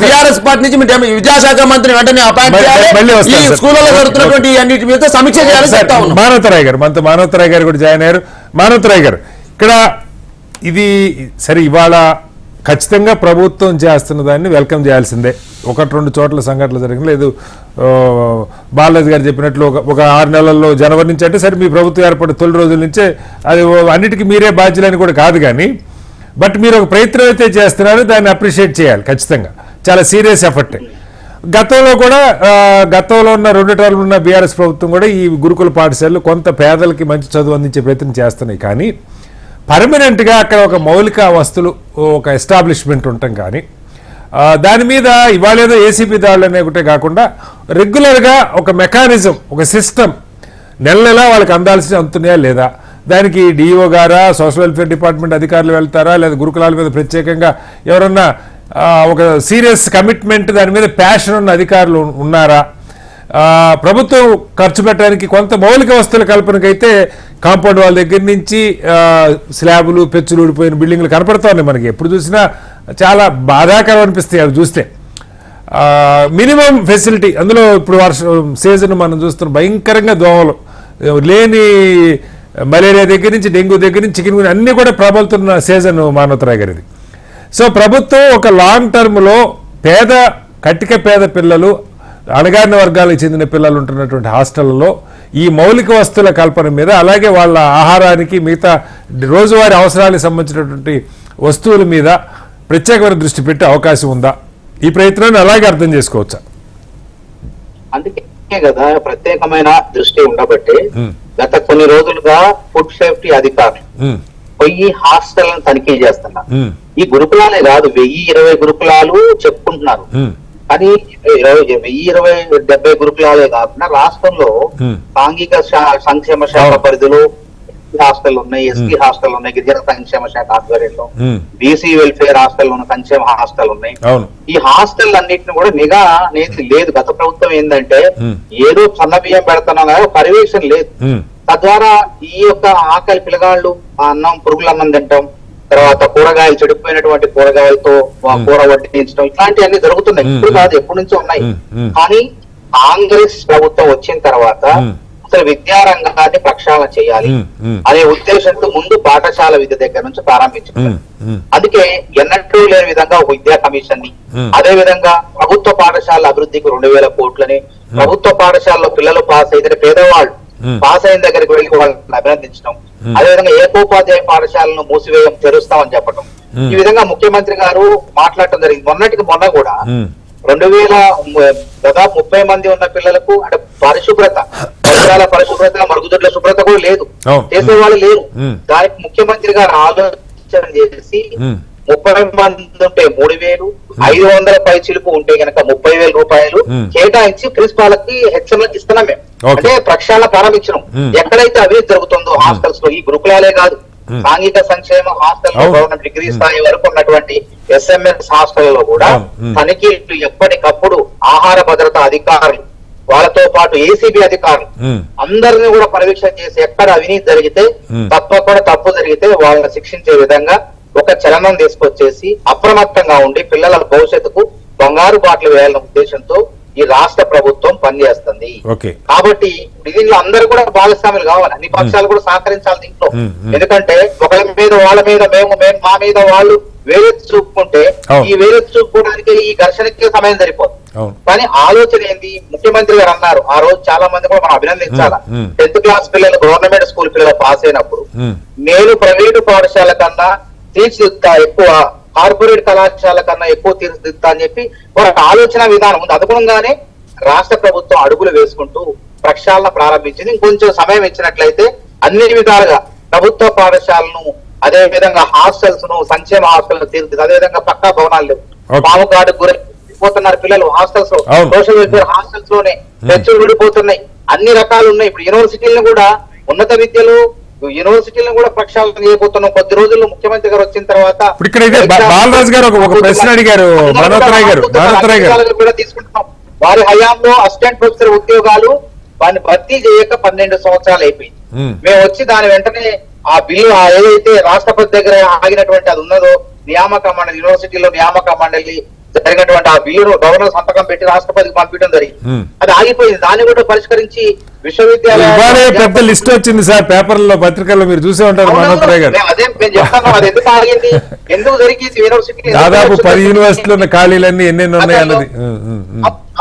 టీఆర్ఎస్ పార్టీ నుంచి విద్యాశాఖ మంత్రిని వెంటనే అపాయింట్ చేయాలి, ఈ స్కూళ్ళలో జరుగుతున్నటువంటి అన్నిటి మీద సమీక్ష చేయాలని చెప్తా ఉన్నాం. మానవతరాయ్ గారు కూడా జాయిన్ అయ్యారు. మానవతరాయ్ గారు, ఇక్కడ ఇది సరే, ఇవాళ ఖచ్చితంగా ప్రభుత్వం చేస్తున్న దాన్ని వెల్కమ్ చేయాల్సిందే. 1-2 చోట్ల సంఘటనలు జరిగిన లేదు, బాలరాజు గారు చెప్పినట్లు ఒక 6 నెలల్లో జనవరి నుంచి అంటే సరే మీ ప్రభుత్వం ఏర్పడిన తొలి రోజుల నుంచే అది అన్నిటికీ మీరే బాధ్యులని కూడా కాదు. కానీ బట్ మీరు ఒక ప్రయత్నం అయితే చేస్తున్నారు, దాన్ని అప్రిషియేట్ చేయాలి ఖచ్చితంగా. చాలా సీరియస్ ఎఫర్ట్. గతంలో ఉన్న 2 టర్మ్లు ఉన్న బీఆర్ఎస్ ప్రభుత్వం కూడా ఈ గురుకుల పాఠశాలలు కొంత పేదలకి మంచి చదువు అందించే ప్రయత్నం చేస్తున్నాయి. కానీ పర్మనెంట్గా అక్కడ ఒక మౌలిక వస్తువులు, ఒక ఎస్టాబ్లిష్మెంట్ ఉండటం కానీ, దాని మీద ఇవాళ ఏదో ఏసీపీ దాడులు అనే ఒకటే కాకుండా రెగ్యులర్గా ఒక మెకానిజం, ఒక సిస్టమ్ నెల నెలా వాళ్ళకి అందాల్సిన అందుతున్నాయా లేదా, దానికి డిఈఓ గారా, సోషల్ వెల్ఫేర్ డిపార్ట్మెంట్ అధికారులు వెళ్తారా, లేదా గురుకులాల మీద ప్రత్యేకంగా ఎవరన్నా ఒక సీరియస్ కమిట్మెంట్, దాని మీద ప్యాషన్ ఉన్న అధికారులు ఉన్నారా, ప్రభుత్వం ఖర్చు పెట్టడానికి కొంత మౌలిక వస్తువుల కల్పనకైతే కాంపౌండ్ వాళ్ళ దగ్గర నుంచి స్లాబులు, పెచ్చులు ఊడిపోయిన బిల్డింగ్లు కనపడతా ఉన్నాయి మనకి. ఎప్పుడు చూసినా చాలా బాధాకరం అనిపిస్తాయి అవి చూస్తే. మినిమం ఫెసిలిటీ, అందులో ఇప్పుడు సీజన్ మనం చూస్తున్నాం, భయంకరంగా దోమలు, లేని మలేరియా దగ్గర నుంచి, డెంగ్యూ దగ్గర నుంచి, చికెన్ గురించి అన్నీ కూడా ప్రబలుతున్న సీజన్ మానవతరాయ్ గారిది. సో ప్రభుత్వం ఒక లాంగ్ టర్మ్లో కటిక పేద పిల్లలు, అణగారిన వర్గాలకు చెందిన పిల్లలు ఉంటున్నటువంటి హాస్టళ్లలో ఈ మౌలిక వస్తువుల కల్పన మీద, అలాగే వాళ్ళ ఆహారానికి, మిగతా రోజువారీ అవసరాలకు సంబంధించినటువంటి వస్తువుల మీద ప్రత్యేకమైన దృష్టి పెట్టే అవకాశం ఉందా? ఈ ప్రయత్నాన్ని అలాగే అర్థం చేసుకోవచ్చా? అందుకే కదా ప్రత్యేకమైన దృష్టి ఉండబట్టి గత కొన్ని రోజులుగా ఫుడ్ సేఫ్టీ అధికారులు పోయి హాస్టల్ తనిఖీ చేస్తున్నారు. ఈ గురుకులాలే కాదు, 1020 గురుకులాలు చెప్పుకుంటున్నారు. కానీ 1020-70 గురుకులాలే కాకుండా రాష్ట్రంలో సాంఘిక సంక్షేమ శాఖ పరిధిలో హాస్టల్ ఉన్నాయి, ఎస్టీ హాస్టల్ ఉన్నాయి, గిరిజన సంక్షేమ శాఖ ఆధ్వర్యంలో బీసీ వెల్ఫేర్ హాస్టల్ ఉన్న సంక్షేమ హాస్టల్ ఉన్నాయి. ఈ హాస్టల్ అన్నింటిని కూడా నిఘా అనేది లేదు. గత ప్రభుత్వం ఏంటంటే ఏదో సన్న బియ్యం పెడుతున్నాం కదా, పర్యవేక్షణ లేదు. తద్వారా ఈ యొక్క ఆకలి పిల్లగాళ్ళు అన్నం, పురుగుల అన్నం తింటాం, తర్వాత కూరగాయలు, చెడిపోయినటువంటి కూరగాయలతో కూర వడ్డించడం, ఇట్లాంటివన్నీ జరుగుతున్నాయి. ఇప్పుడు కాదు, ఎప్పటి నుంచో ఉన్నాయి. కానీ కాంగ్రెస్ ప్రభుత్వం వచ్చిన తర్వాత అసలు విద్యారంగాన్ని ప్రక్షాళన చేయాలి అనే ఉద్దేశంతో ముందు పాఠశాల విద్య దగ్గర నుంచి ప్రారంభించారు. అందుకే ఎన్నడూ లేని విధంగా ఒక విద్యా కమిషన్ ని, అదే విధంగా ప్రభుత్వ పాఠశాల అభివృద్ధికి 2000 కోట్లని, ప్రభుత్వ పాఠశాలలో పిల్లలు పాస్ అయితే పేదవాళ్ళు పాస్ అయిన దగ్గరికి వెళ్ళి వాళ్ళని అభినందించడం, అదేవిధంగా ఏకోపాధ్యాయ పాఠశాలను మూసివేయం, తెరుస్తామని చెప్పడం. ఈ విధంగా ముఖ్యమంత్రి గారు మాట్లాడటం జరిగింది. మొన్న కూడా 2000 దాదాపు 30 మంది ఉన్న పిల్లలకు అంటే పరిశుభ్రత, పరిసరాల పరిశుభ్రత, మరుగుదొడ్ల శుభ్రత కూడా లేదు, చేసేవాళ్ళు లేరు. దానికి ముఖ్యమంత్రి గారు ఆలోచన చేసి 30 మంది ఉంటే 3000, 500 పై చిలుపు ఉంటే గనక 30,000 రూపాయలు కేటాయించి ప్రిన్సిపాల్కి, హెచ్ఎంలకు ఇస్తున్నాం మేము. అంటే ప్రక్షాళన ప్రారంభించడం. ఎక్కడైతే అభివృద్ధి జరుగుతుందో హాస్టల్స్ లో, ఈ గురుకులాలే కాదు, సాంఘిక సంక్షేమ హాస్టల్ గవర్నమెంట్ డిగ్రీ స్థాయి వరకు ఉన్నటువంటి ఎస్ఎంఎస్ హాస్టల్లో కూడా తనిఖీలు ఎప్పటికప్పుడు ఆహార భద్రత అధికారులు, వాళ్ళతో పాటు ఏసీబీ అధికారులు అందరినీ కూడా పర్యవేక్షణ చేసి ఎక్కడ అవినీతి జరిగితే, తప్పకుండా తప్పు జరిగితే వాళ్ళని శిక్షించే విధంగా ఒక చలనం తీసుకొచ్చేసి అప్రమత్తంగా ఉండి పిల్లల భవిష్యత్తుకు బంగారు బాటలు వేయాలన్న ఉద్దేశంతో ఈ రాష్ట్ర ప్రభుత్వం పనిచేస్తుంది. కాబట్టి దీనిలో అందరూ కూడా భాగస్వాములు కావాలి, అన్ని పక్షాలు కూడా సహకరించాలి దీంట్లో. ఎందుకంటే ఒకరి మీద వాళ్ళ మీద మేము మా మీద వాళ్ళు వేలెత్తి చూపుకుంటే ఈ వేలెత్తి చూపుకోవడానికి ఈ ఘర్షణకి సమయం సరిపోతుంది. కానీ ఆలోచన ఏంది, ముఖ్యమంత్రి గారు అన్నారు ఆ రోజు, చాలా మంది కూడా మనం అభినందించాలా, 10th క్లాస్ పిల్లలు గవర్నమెంట్ స్కూల్ పిల్లలు పాస్ అయినప్పుడు నేను ప్రైవేటు పాఠశాల కన్నా తీర్చిదిద్దా, ఎక్కువ కార్పొరేట్ కళాశాల కన్నా ఎక్కువ తీర్చిదిద్దా అని చెప్పి ఒక ఆలోచన విధానం ఉంది. అనుగుణంగానే రాష్ట్ర ప్రభుత్వం అడుగులు వేసుకుంటూ ప్రక్షాళన ప్రారంభించింది. ఇంకొంచెం సమయం ఇచ్చినట్లయితే అన్ని విధాలుగా ప్రభుత్వ పాఠశాలను, అదే విధంగా హాస్టల్స్ ను, సంక్షేమ హాస్టల్ తీర్చిది, అదే విధంగా పక్కా భవనాలు లేవు, పాముకాడు గురైపోతున్నారు పిల్లలు హాస్టల్స్ లో, సోషల్ వెల్ఫేర్ హాస్టల్స్ లోనే చర్చలు విడిపోతున్నాయి, అన్ని రకాలు ఉన్నాయి. ఇప్పుడు యూనివర్సిటీలను కూడా, ఉన్నత విద్యలు యూనివర్సిటీలను కూడా ప్రక్షాళన చేయబోతున్నాం కొద్ది రోజుల్లో. ముఖ్యమంత్రి గారు వచ్చిన తర్వాత బాలరాజు గారు ఒక ప్రశ్న అడిగారు, కూడా తీసుకుంటున్నాం. వారి హయాంలో అసిస్టెంట్ ప్రొఫెసర్ ఉద్యోగాలు వారిని భర్తీ చేయక 12 సంవత్సరాలు అయిపోయింది. మేము వచ్చి దాని వెంటనే ఆ బిల్లు ఏదైతే రాష్ట్రపతి దగ్గర ఆగినటువంటి అది ఉన్నదో, నియామక మండలి, యూనివర్సిటీలో నియామక మండలి జరిగినటువంటి ఆ బిల్లును గవర్నర్ సంతకం పెట్టి రాష్ట్రపతికి పంపించడం జరిగింది. అది ఆగిపోయింది. దాన్ని కూడా పరిష్కరించి విశ్వవిద్యాలయం పెద్ద లిస్ట్ వచ్చింది సార్ పేపర్లలో, పత్రికల్లో మీరు చూసే ఉంటారు. అదే నేను చెప్తాను, అది ఎందుకు ఆగింది, ఎందుకు జరిగింది. యూనివర్సిటీ దాదాపు 10 యూనివర్సిటీలో ఉన్న ఖాళీలన్నీ ఎన్నెన్ని ఉన్నాయి అన్నది.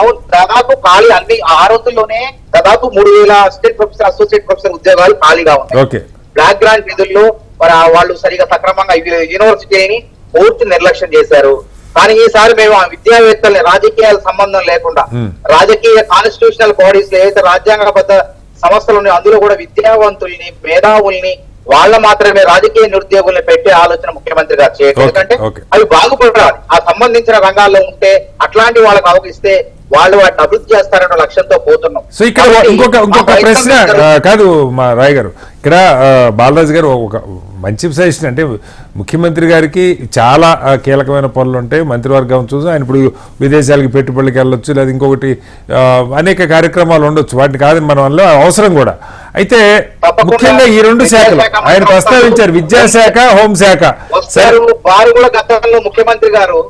అవును, దాదాపు ఖాళీ అన్ని ఆ రోజుల్లోనే దాదాపు 3000 అసిస్టెంట్ ప్రొఫెసర్, అసోసియేట్ ప్రొఫెసర్ ఉద్యోగాలు ఖాళీగా ఉన్నాయి. బ్లాక్ గ్రాంట్ నిధుల్లో వాళ్ళు సరిగా సక్రమంగా యూనివర్సిటీని పూర్తి నిర్లక్ష్యం చేశారు. కానీ ఈసారి మేము ఆ విద్యావేత్తల్ని, రాజకీయాల సంబంధం లేకుండా, రాజకీయ కాన్స్టిట్యూషనల్ బాడీస్ లో ఏదైతే రాజ్యాంగబద్ధ సంస్థలు ఉన్నాయో అందులో కూడా విద్యావంతుల్ని, మేధావుల్ని వాళ్ళ మాత్రమే రాజకీయ నిరుద్యోగుల్ని పెట్టే ఆలోచన ముఖ్యమంత్రి గారు చేయడం. ఎందుకంటే అవి బాగుపడాలి, ఆ సంబంధించిన రంగాల్లో ఉంటే అట్లాంటి వాళ్ళకి అవగిస్తే వాళ్ళు వాటిని అభివృద్ధి చేస్తారన్న లక్ష్యంతో పోతున్నాం. సో ఇక్కడ ఇంకొక ప్రశ్న కాదు మా రాయ్ గారు, ఇక్కడ బాలరాజు గారు ఒక మంచి సజెషన్ అంటే ముఖ్యమంత్రి గారికి చాలా కీలకమైన పనులు ఉంటాయి, మంత్రివర్గం చూసి ఆయన ఇప్పుడు విదేశాలకి పెట్టుబడులకి వెళ్ళొచ్చు, లేదా ఇంకొకటి అనేక కార్యక్రమాలు ఉండొచ్చు, వాటిని కాదని మనం వల్ల అవసరం కూడా. అయితే ముఖ్యంగా ఈ రెండు శాఖలు ఆయన ప్రస్తావించారు, విద్యాశాఖ, హోంశాఖ. వారు కూడా గతంలో ముఖ్యమంత్రి గారు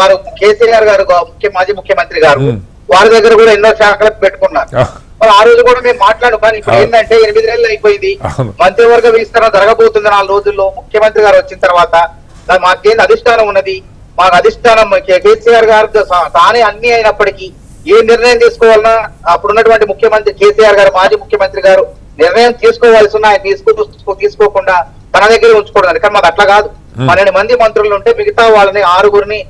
వారు కేసీఆర్ గారు మాజీ ముఖ్యమంత్రి గారు వారి దగ్గర కూడా ఎన్నో శాఖలకు పెట్టుకున్నారు. ఆ రోజు కూడా మేము మాట్లాడు, కానీ ఇప్పుడు ఏంటంటే 8 నెలలు అయిపోయింది, మంత్రివర్గ విస్తరణ జరగబోతుంది 4 రోజుల్లో. ముఖ్యమంత్రి గారు వచ్చిన తర్వాత మాకేం అధిష్టానం ఉన్నది, మాకు అధిష్టానం కేసీఆర్ గారు తానే అన్ని అయినప్పటికీ ఏ నిర్ణయం తీసుకోవాలన్నా అప్పుడున్నటువంటి ముఖ్యమంత్రి కేసీఆర్ గారు, మాజీ ముఖ్యమంత్రి గారు నిర్ణయం తీసుకోవాల్సి ఉన్న ఆయన తీసుకోకుండా తన దగ్గర ఉంచుకోవడం. కానీ మాకు అట్లా కాదు, 12 మంది మంత్రులు ఉంటే మిగతా వాళ్ళని 6గురిని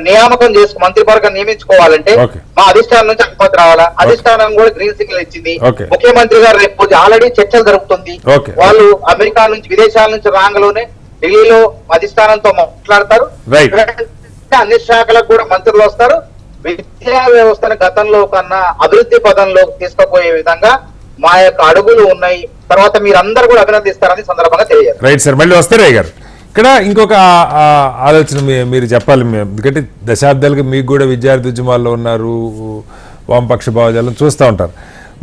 నియామకం చేసుకు మంత్రివర్గం నియమించుకోవాలంటే మా అధిష్టానం నుంచి అనుమతి రావాలా. అధిష్టానం కూడా గ్రీన్ సిగ్నల్ ఇచ్చింది. ముఖ్యమంత్రి గారు రేపు ఆల్రెడీ చర్చలు జరుగుతుంది, వాళ్ళు అమెరికా నుంచి విదేశాల నుంచి రాంగలోనే ఢిల్లీలో అధిష్టానంతో మాట్లాడతారు. అన్ని శాఖలకు కూడా మంత్రులు వస్తారు. విద్యా వ్యవస్థను గతంలో కన్నా అభివృద్ధి పదంలో తీసుకుపోయే విధంగా మా యొక్క అడుగులు ఉన్నాయి. తర్వాత మీరందరూ కూడా అభినందిస్తారని సందర్భంగా తెలియదు. రైట్ సార్, మళ్ళీ వస్తే రాయ్ గారు ఇక్కడ ఇంకొక ఆలోచన మీరు చెప్పాలి. ఎందుకంటే దశాబ్దాలుగా మీకు కూడా విద్యార్థి ఉద్యమాల్లో ఉన్నారు, వామపక్ష భావజాలను చూస్తూ ఉంటారు.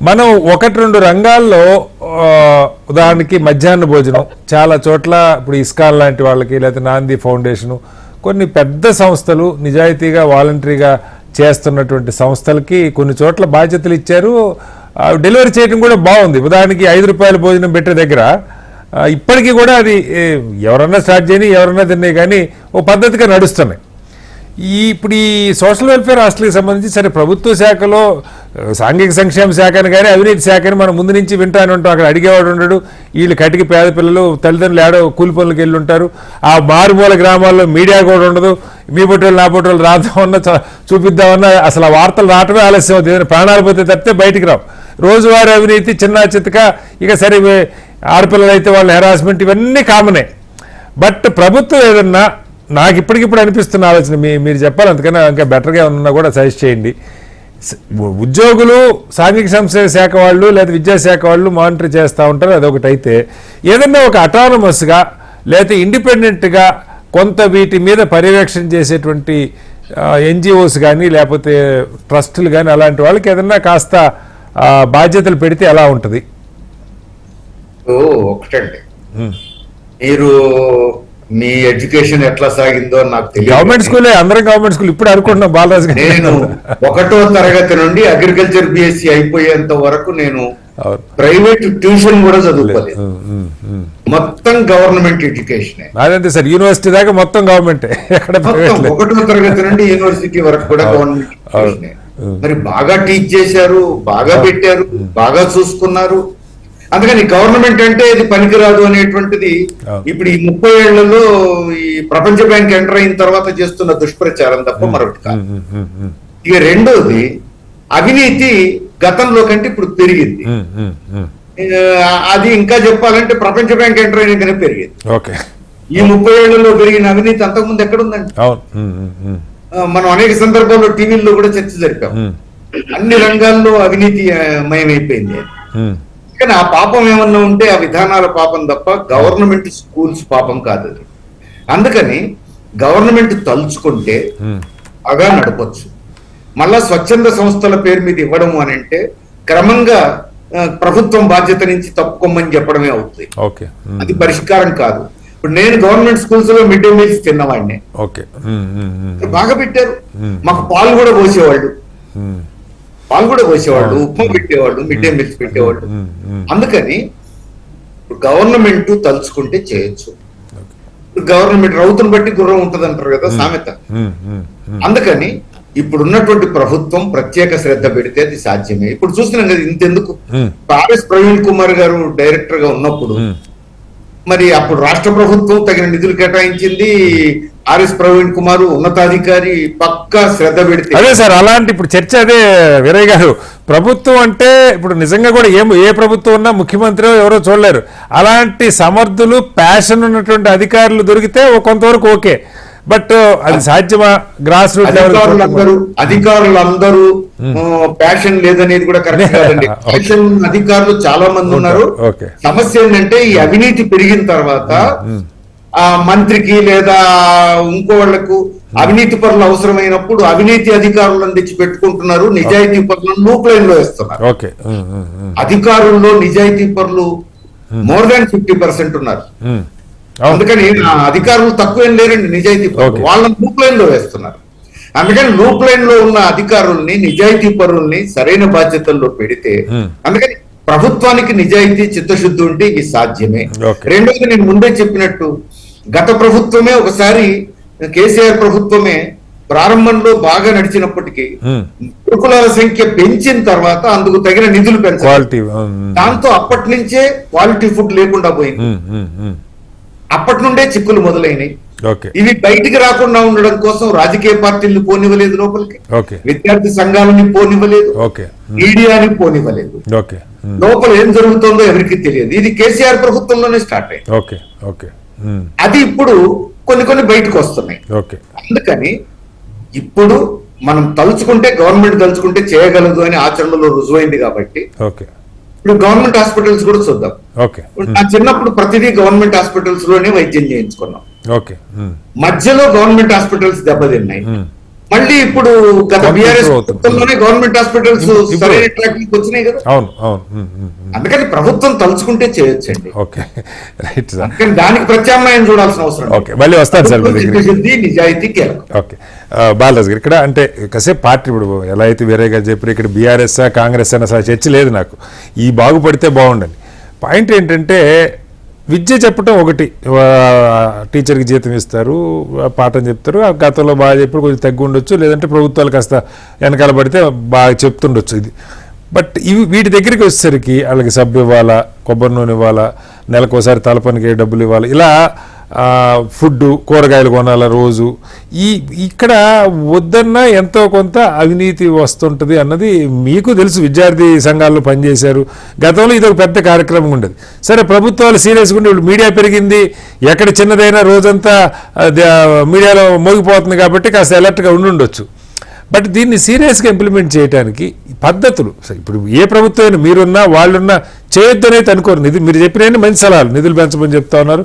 మనం 1-2 రంగాల్లో ఉదాహరణకి మధ్యాహ్న భోజనం చాలా చోట్ల ఇప్పుడు ఇస్కాన్ లాంటి వాళ్ళకి, లేదా నాంది ఫౌండేషను, కొన్ని పెద్ద సంస్థలు నిజాయితీగా వాలంటరీగా చేస్తున్నటువంటి సంస్థలకి కొన్ని చోట్ల బాధ్యతలు ఇచ్చారు. డెలివరీ చేయడం కూడా బాగుంది. ఉదాహరణకి 5 రూపాయల భోజనం పెట్టే దగ్గర ఇప్పటికీ కూడా అది ఎవరన్నా స్టార్ట్ చేయని, ఎవరన్నా తిన్నాయి, కానీ ఓ పద్ధతిగా నడుస్తున్నాయి. ఇప్పుడు ఈ సోషల్ వెల్ఫేర్ హాస్టల్కి సంబంధించి సరే ప్రభుత్వ శాఖలో సాంఘిక సంక్షేమ శాఖని కానీ అవినీతి శాఖని మనం ముందు నుంచి వింటానే ఉంటాం. అక్కడ అడిగేవాడు ఉండడు, వీళ్ళు కటికి పేద పిల్లలు తల్లిదండ్రులు ఏడో కూలి పనులకు వెళ్ళి ఉంటారు. ఆ మారుమూల గ్రామాల్లో మీడియా కూడా ఉండదు. మీ పొట్టోళ్ళు నా పొట్టోళ్ళు రాద్దామన్నా చూపిద్దామన్నా అసలు ఆ వార్తలు రావటమే ఆలస్యం అవుతుంది. ఏదైనా ప్రాణాలు పోతే తప్పితే బయటికి రావు. రోజువారీ అవినీతి చిన్న చితక, ఇక సరే ఆడపిల్లలు అయితే వాళ్ళ హెరాస్మెంట్ ఇవన్నీ కామనే. బట్ ప్రభుత్వం ఏదన్నా, నాకు ఇప్పటికిప్పుడు అనిపిస్తున్న ఆలోచన మీరు చెప్పాలి, అంతకన్నా ఇంకా బెటర్గా ఉన్నా కూడా సజెస్ట్ చేయండి. ఉద్యోగులు సాంఘిక సంక్షేమ శాఖ వాళ్ళు లేదా విద్యాశాఖ వాళ్ళు మానిటర్ చేస్తూ ఉంటారు, అదొకటి. అయితే ఏదన్నా ఒక అటానమస్గా లేదా ఇండిపెండెంట్గా కొంత వీటి మీద పర్యవేక్షణ చేసేటువంటి ఎన్జిఓస్ కానీ లేకపోతే ట్రస్టులు కానీ అలాంటి వాళ్ళకి ఏదన్నా కాస్త బాధ్యతలు పెడితే ఎలా ఉంటుంది? ఒకటండి, మీరు మీ ఎడ్యుకేషన్ ఎట్లా సాగిందో నాకు తెలియదు. గవర్నమెంట్ స్కూలే, అందరం గవర్నమెంట్ స్కూల్. ఇప్పుడు అనుకుంటున్నాం బాలరాజు గారు, నేను 1వ తరగతి నుండి అగ్రికల్చర్ బిఎస్సి అయిపోయేంత వరకు నేను ప్రైవేట్ ట్యూషన్ కూడా చదువుకోలేదు. మొత్తం గవర్నమెంట్ ఎడ్యుకేషన్. అదంతే సార్, యూనివర్సిటీ దాకా మొత్తం గవర్నమెంట్. 1వ తరగతి నుండి యూనివర్సిటీ వరకు కూడా గవర్నమెంట్ ఎడ్యుకేషన్. మరి బాగా టీచ్ చేశారు, బాగా పెట్టారు, బాగా చూసుకున్నారు. అందుకని గవర్నమెంట్ అంటే ఇది పనికిరాదు అనేటువంటిది ఇప్పుడు ఈ 30 ఏళ్లలో ఈ ప్రపంచ బ్యాంక్ ఎంటర్ అయిన తర్వాత చేస్తున్న దుష్ప్రచారం తప్ప మరొకటి కాదు. ఇక రెండోది, అవినీతి గతంలో కంటే ఇప్పుడు పెరిగింది. అది ఇంకా చెప్పాలంటే ప్రపంచ బ్యాంక్ ఎంటర్ అయినాకనే పెరిగింది. ఈ 30 ఏళ్లలో పెరిగిన అవినీతి అంతకుముందు ఎక్కడుందండి? మనం అనేక సందర్భాల్లో టీవీల్లో కూడా చర్చ జరిపాం. అన్ని రంగాల్లో అవినీతి మయమైపోయింది. కానీ ఆ పాపం ఏమన్నా ఉంటే ఆ విధానాల పాపం తప్ప గవర్నమెంట్ స్కూల్స్ పాపం కాదు అది. అందుకని గవర్నమెంట్ తలుచుకుంటే బాగా నడపచ్చు. మళ్ళా స్వచ్ఛంద సంస్థల పేరు మీద ఇవ్వడం అని అంటే క్రమంగా ప్రభుత్వం బాధ్యత నుంచి తప్పుకోమని చెప్పడమే అవుతుంది. అది పరిష్కారం కాదు. ఇప్పుడు నేను గవర్నమెంట్ స్కూల్స్ లో మిడ్ డే మీల్స్ తిన్నవాడిని, బాగా పెట్టారు. మాకు పాలు కూడా పోసేవాళ్ళు, ఉప్మా పెట్టేవాళ్ళు, మిడ్ డే మీల్స్ పెట్టేవాళ్ళు. అందుకని గవర్నమెంట్ తలుచుకుంటే చేయొచ్చు. గవర్నమెంట్ రౌతును బట్టి గుర్రం ఉంటది అంటారు కదా సామెత. అందుకని ఇప్పుడున్నటువంటి ప్రభుత్వం ప్రత్యేక శ్రద్ధ పెడితే అది సాధ్యమే. ఇప్పుడు చూస్తున్నాం కదా, ఇంతెందుకు ఆర్ఎస్ ప్రవీణ్ కుమార్ గారు డైరెక్టర్ గా ఉన్నప్పుడు మరి అప్పుడు రాష్ట్ర ప్రభుత్వం తగిన నిధులు కేటాయించింది. ఆర్ఎస్ ప్రవీణ్ కుమార్ ఉన్నతాధికారి పక్కా శ్రద్ధ పెడితే అదే సార్ అలాంటి ఇప్పుడు చర్చ అదే వీరయ్య గారు. ప్రభుత్వం అంటే ఇప్పుడు నిజంగా కూడా ఏ ప్రభుత్వం ఉన్నా ముఖ్యమంత్రి ఎవరో చూడలేరు. అలాంటి సమర్థులు ప్యాషన్ ఉన్నటువంటి అధికారులు దొరికితే కొంతవరకు ఓకే. బట్ అది సాధ్యమా? గ్రాస్ రూట్ అధికారులందరూ ప్యాషన్ లేదనేది కూడా కరెక్ట్ కాదండి. ప్యాషన్ అధికారులు చాలా మంది ఉన్నారు. సమస్య ఏంటంటే ఈ అవినీతి పెరిగిన తర్వాత ఆ మంత్రికి లేదా ఇంకో వాళ్లకు అవినీతి పరులు అవసరమైనప్పుడు అవినీతి అధికారులను తెచ్చి పెట్టుకుంటున్నారు, నిజాయితీ పరులను లూప్ లైన్ లో వేస్తున్నారు. అధికారుల్లో నిజాయితీ పరులు మోర్ దాన్ 50% ఉన్నారు. అందుకని అధికారులు తక్కువేం లేరండి నిజాయితీ పరులు, వాళ్ళని లూప్ లైన్ లో వేస్తున్నారు. అందుకని లూప్ లైన్ లో ఉన్న అధికారుల్ని నిజాయితీ పరుల్ని సరైన బాధ్యతల్లో పెడితే, అందుకని ప్రభుత్వానికి నిజాయితీ చిత్తశుద్ధి ఉంటే ఇది సాధ్యమే. రెండోది నేను ముందే చెప్పినట్టు గత ప్రభుత్వమే ఒకసారి కేసీఆర్ ప్రభుత్వమే ప్రారంభంలో బాగా నడిచినప్పటికీ గురుకులాల సంఖ్య పెంచిన తర్వాత అందుకు తగిన నిధులు పెంచాలి. దాంతో అప్పటి నుంచే క్వాలిటీ ఫుడ్ లేకుండా పోయింది. అప్పటి నుండే చిక్కులు మొదలైనవి. ఇవి బయటికి రాకుండా ఉండడం కోసం రాజకీయ పార్టీలు పోనివ్వలేదు లోపలికి, విద్యార్థి సంఘాలని పోనివ్వలేదు, మీడియాని పోనివ్వలేదు. లోపల ఏం జరుగుతుందో ఎవరికి తెలియదు. ఇది కేసీఆర్ ప్రభుత్వంలోనే స్టార్ట్ అయింది. అది ఇప్పుడు కొన్ని బయటకు వస్తున్నాయి. అందుకని ఇప్పుడు మనం తలుచుకుంటే, గవర్నమెంట్ తలుచుకుంటే చేయగలదు అని ఆచరణలో రుజువైంది. కాబట్టి ఇప్పుడు గవర్నమెంట్ హాస్పిటల్స్ కూడా చూద్దాం. నా చిన్నప్పుడు ప్రతిదీ గవర్నమెంట్ హాస్పిటల్స్ లోనే వైద్యం చేయించుకున్నాం. మధ్యలో గవర్నమెంట్ హాస్పిటల్స్ దెబ్బతిన్నాయి. మళ్ళీ ఇప్పుడు గత బీఆర్ఎస్ ప్రభుత్వంలోనే గవర్నమెంట్ హాస్పిటల్స్ సరైన ట్రాక్ వచ్చినాయి కదా. అందుకని ప్రభుత్వం తలుచుకుంటే చేయొచ్చండి. అందుకని దానికి ప్రత్యామ్నాయం చూడాల్సిన అవసరం. నిజాయితీ కీలకం. బాలరాజు గారు, ఇక్కడ అంటే కాసేపు పార్టీ ఇప్పుడు ఎలా అయితే వేరే గారు చెప్పారు, ఇక్కడ బీఆర్ఎస్ కాంగ్రెస్ అన్న చర్చ లేదు నాకు. ఈ బాగుపడితే బాగుండని పాయింట్ ఏంటంటే, విద్య చెప్పటం ఒకటి, టీచర్కి జీతం ఇస్తారు, పాఠం చెప్తారు, గతంలో బాగా చెప్పి కొంచెం తగ్గి ఉండొచ్చు, లేదంటే ప్రభుత్వాలు కాస్త వెనకాల పడితే బాగా చెప్తుండొచ్చు ఇది. బట్ వీటి దగ్గరికి వచ్చేసరికి వాళ్ళకి సబ్బు ఇవ్వాలా, కొబ్బరి నూనె ఇవ్వాలా, నెలకోసారి తలపనికి డబ్బులు ఇవ్వాలి, ఇలా ఫుడ్ కూరగాయలు కొనాల రోజు. ఇక్కడ వద్దన్నా ఎంతో కొంత అవినీతి వస్తుంటుంది అన్నది మీకు తెలుసు. విద్యార్థి సంఘాల్లో పనిచేశారు గతంలో, ఇది ఒక పెద్ద కార్యక్రమం ఉండేది. సరే ప్రభుత్వాలు సీరియస్గా ఉండి ఇప్పుడు మీడియా పెరిగింది, ఎక్కడ చిన్నదైనా రోజంతా మీడియాలో మోగిపోతుంది కాబట్టి కాస్త అలర్ట్గా ఉండుండొచ్చు. బట్ దీన్ని సీరియస్గా ఇంప్లిమెంట్ చేయడానికి పద్ధతులు, ఇప్పుడు ఏ ప్రభుత్వం అయినా మీరున్నా వాళ్ళున్నా చేయొద్దనైతే అనుకోరు. మీరు చెప్పిన మంచి సలహాలు, నిధులు పెంచమని చెప్తా ఉన్నారు,